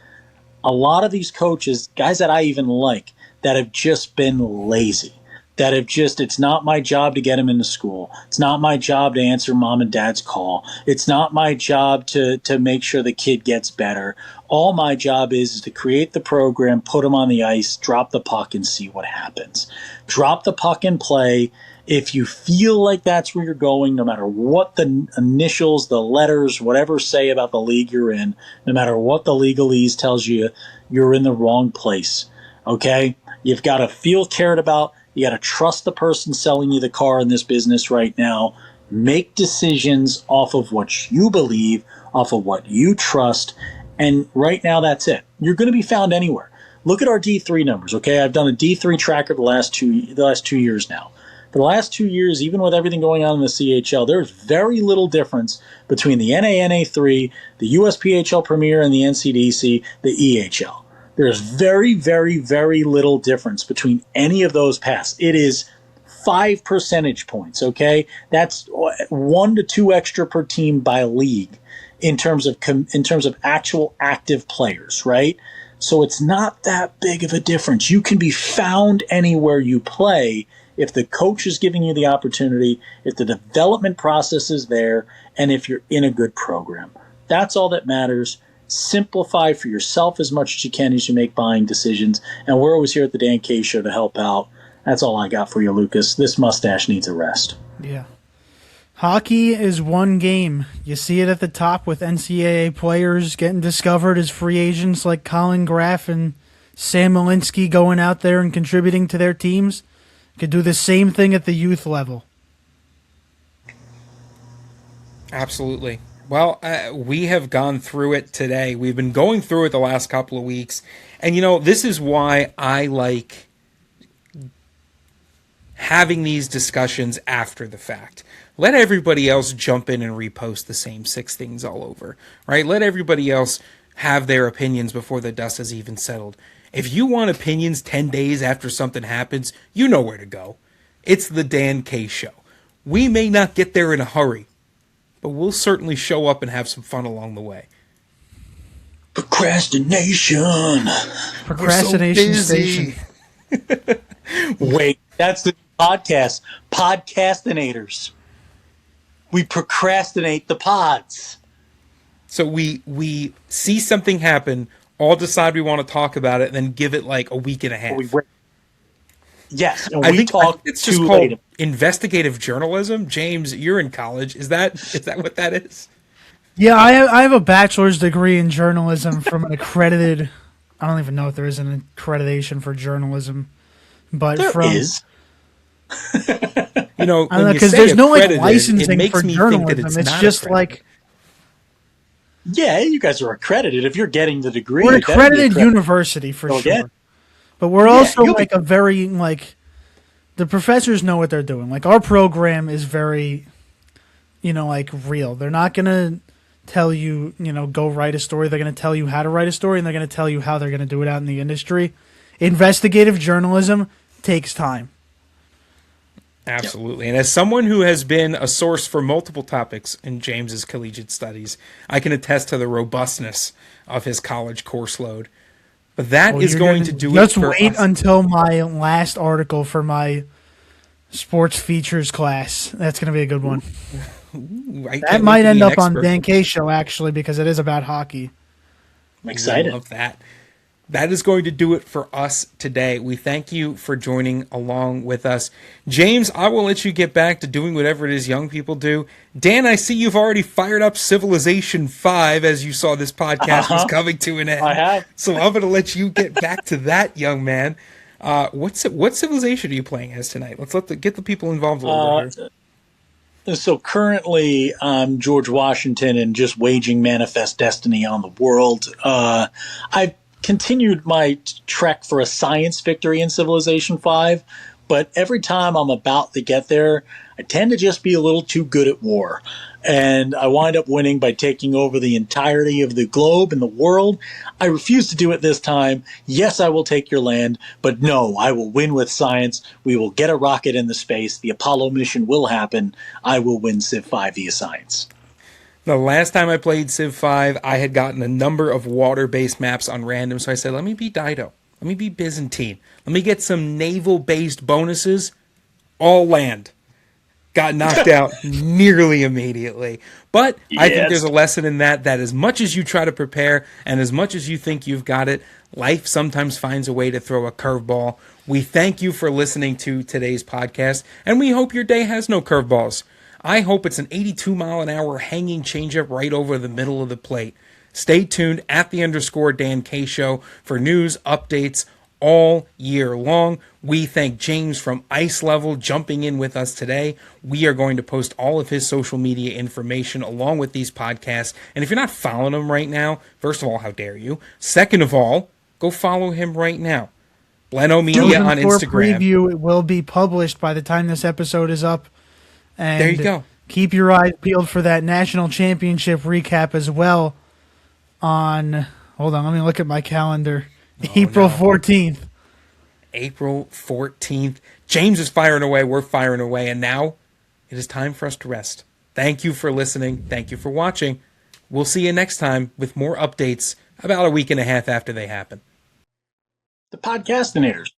a lot of these coaches, guys that I even like, that have just been lazy. That have just, it's not my job to get them into school. It's not my job to answer mom and dad's call. It's not my job to make sure the kid gets better. All my job is to create the program, put them on the ice, drop the puck, and see what happens. Drop the puck and play. If you feel like that's where you're going, no matter what the initials, the letters, whatever say about the league you're in, no matter what the legalese tells you, you're in the wrong place. Okay? You've got to feel cared about. You got to trust the person selling you the car in this business right now. Make decisions off of what you believe, off of what you trust. And right now, that's it. You're going to be found anywhere. Look at our D3 numbers, okay? I've done a D3 tracker the last 2 years now. For the last 2 years, even with everything going on in the CHL, there's very little difference between the NANA3, the USPHL Premier, and the NCDC, the EHL. There's very, very, very little difference between any of those paths. It is 5 percentage points, okay? That's 1 to 2 extra per team by league in terms of actual active players, right? So it's not that big of a difference. You can be found anywhere you play if the coach is giving you the opportunity, if the development process is there, and if you're in a good program. That's all that matters. Simplify for yourself as much as you can as you make buying decisions. And we're always here at the Dan K Show to help out. That's all I got for you, Lucas. This mustache needs a rest. Yeah. Hockey is one game. You see it at the top with NCAA players getting discovered as free agents like Colin Graff and Sam Malinsky going out there and contributing to their teams. You could do the same thing at the youth level. Absolutely. Well, we have gone through it today. We've been going through it the last couple of weeks. And, this is why I like having these discussions after the fact. Let everybody else jump in and repost the same 6 things all over, right? Let everybody else have their opinions before the dust has even settled. If you want opinions 10 days after something happens, you know where to go. It's the Dan K Show. We may not get there in a hurry, but we'll certainly show up and have some fun along the way. Procrastination. Procrastination station. Wait, that's the podcast. Podcastinators. We procrastinate the pods. So we see something happen, all decide we want to talk about it, and then give it like a week and a half. Yes, and I think talk it's just too called late. investigative journalism. James, you're in college. Is that what that is? Yeah, I have a bachelor's degree in journalism from an accredited. I don't even know if there is an accreditation for journalism, but There is. You know, I don't know, because there's no like licensing it for me journalism. think that It's not just accredited. like Yeah, you guys are accredited. If you're getting the degree, we're an you gotta be accredited university for So sure. again, But we're also you'll like a very like the professors know what they're doing. Like our program is very, like real. They're not gonna tell you, go write a story. They're gonna tell you how to write a story, and they're gonna tell you how they're gonna do it out in the industry. Investigative journalism takes time. Absolutely. And as someone who has been a source for multiple topics in James's collegiate studies, I can attest to the robustness of his college course load. But that is going to do it Just for wait us. until my last article for my sports features class. That's going to be a good one. That might end up on Dan K's show, actually, because it is about hockey. I'm excited. I love that. That is going to do it for us today. We thank you for joining along with us. James, I will let you get back to doing whatever it is young people do. Dan, I see you've already fired up Civilization 5 as you saw this podcast was coming to an end. I have. So I'm going to let you get back to that, young man. What Civilization are you playing as tonight? Let's get the people involved a little bit here. So currently, I'm George Washington and just waging manifest destiny on the world. I've continued my trek for a science victory in Civilization 5, but every time I'm about to get there, I tend to just be a little too good at war. And I wind up winning by taking over the entirety of the globe and the world. I refuse to do it this time. Yes, I will take your land, but no, I will win with science. We will get a rocket into space. The Apollo mission will happen. I will win Civ 5 via science. The last time I played Civ 5, I had gotten a number of water-based maps on random, so I said, let me be Dido. Let me be Byzantine. Let me get some naval-based bonuses. All land. Got knocked out nearly immediately. But I think there's a lesson in that as much as you try to prepare and as much as you think you've got it, life sometimes finds a way to throw a curveball. We thank you for listening to today's podcast, and we hope your day has no curveballs. I hope it's an 82-mile-an-hour hanging changeup right over the middle of the plate. Stay tuned at @Dan K Show for news, updates all year long. We thank James from Ice Level jumping in with us today. We are going to post all of his social media information along with these podcasts. And if you're not following him right now, first of all, how dare you? Second of all, go follow him right now. Bleno Media on Instagram. Preview, it will be published by the time this episode is up. And there you go. Keep your eyes peeled for that national championship recap as well on, hold on, let me look at my calendar. April 14th. April 14th. James is firing away. We're firing away. And now it is time for us to rest. Thank you for listening. Thank you for watching. We'll see you next time with more updates about a week and a half after they happen. The Podcastinators.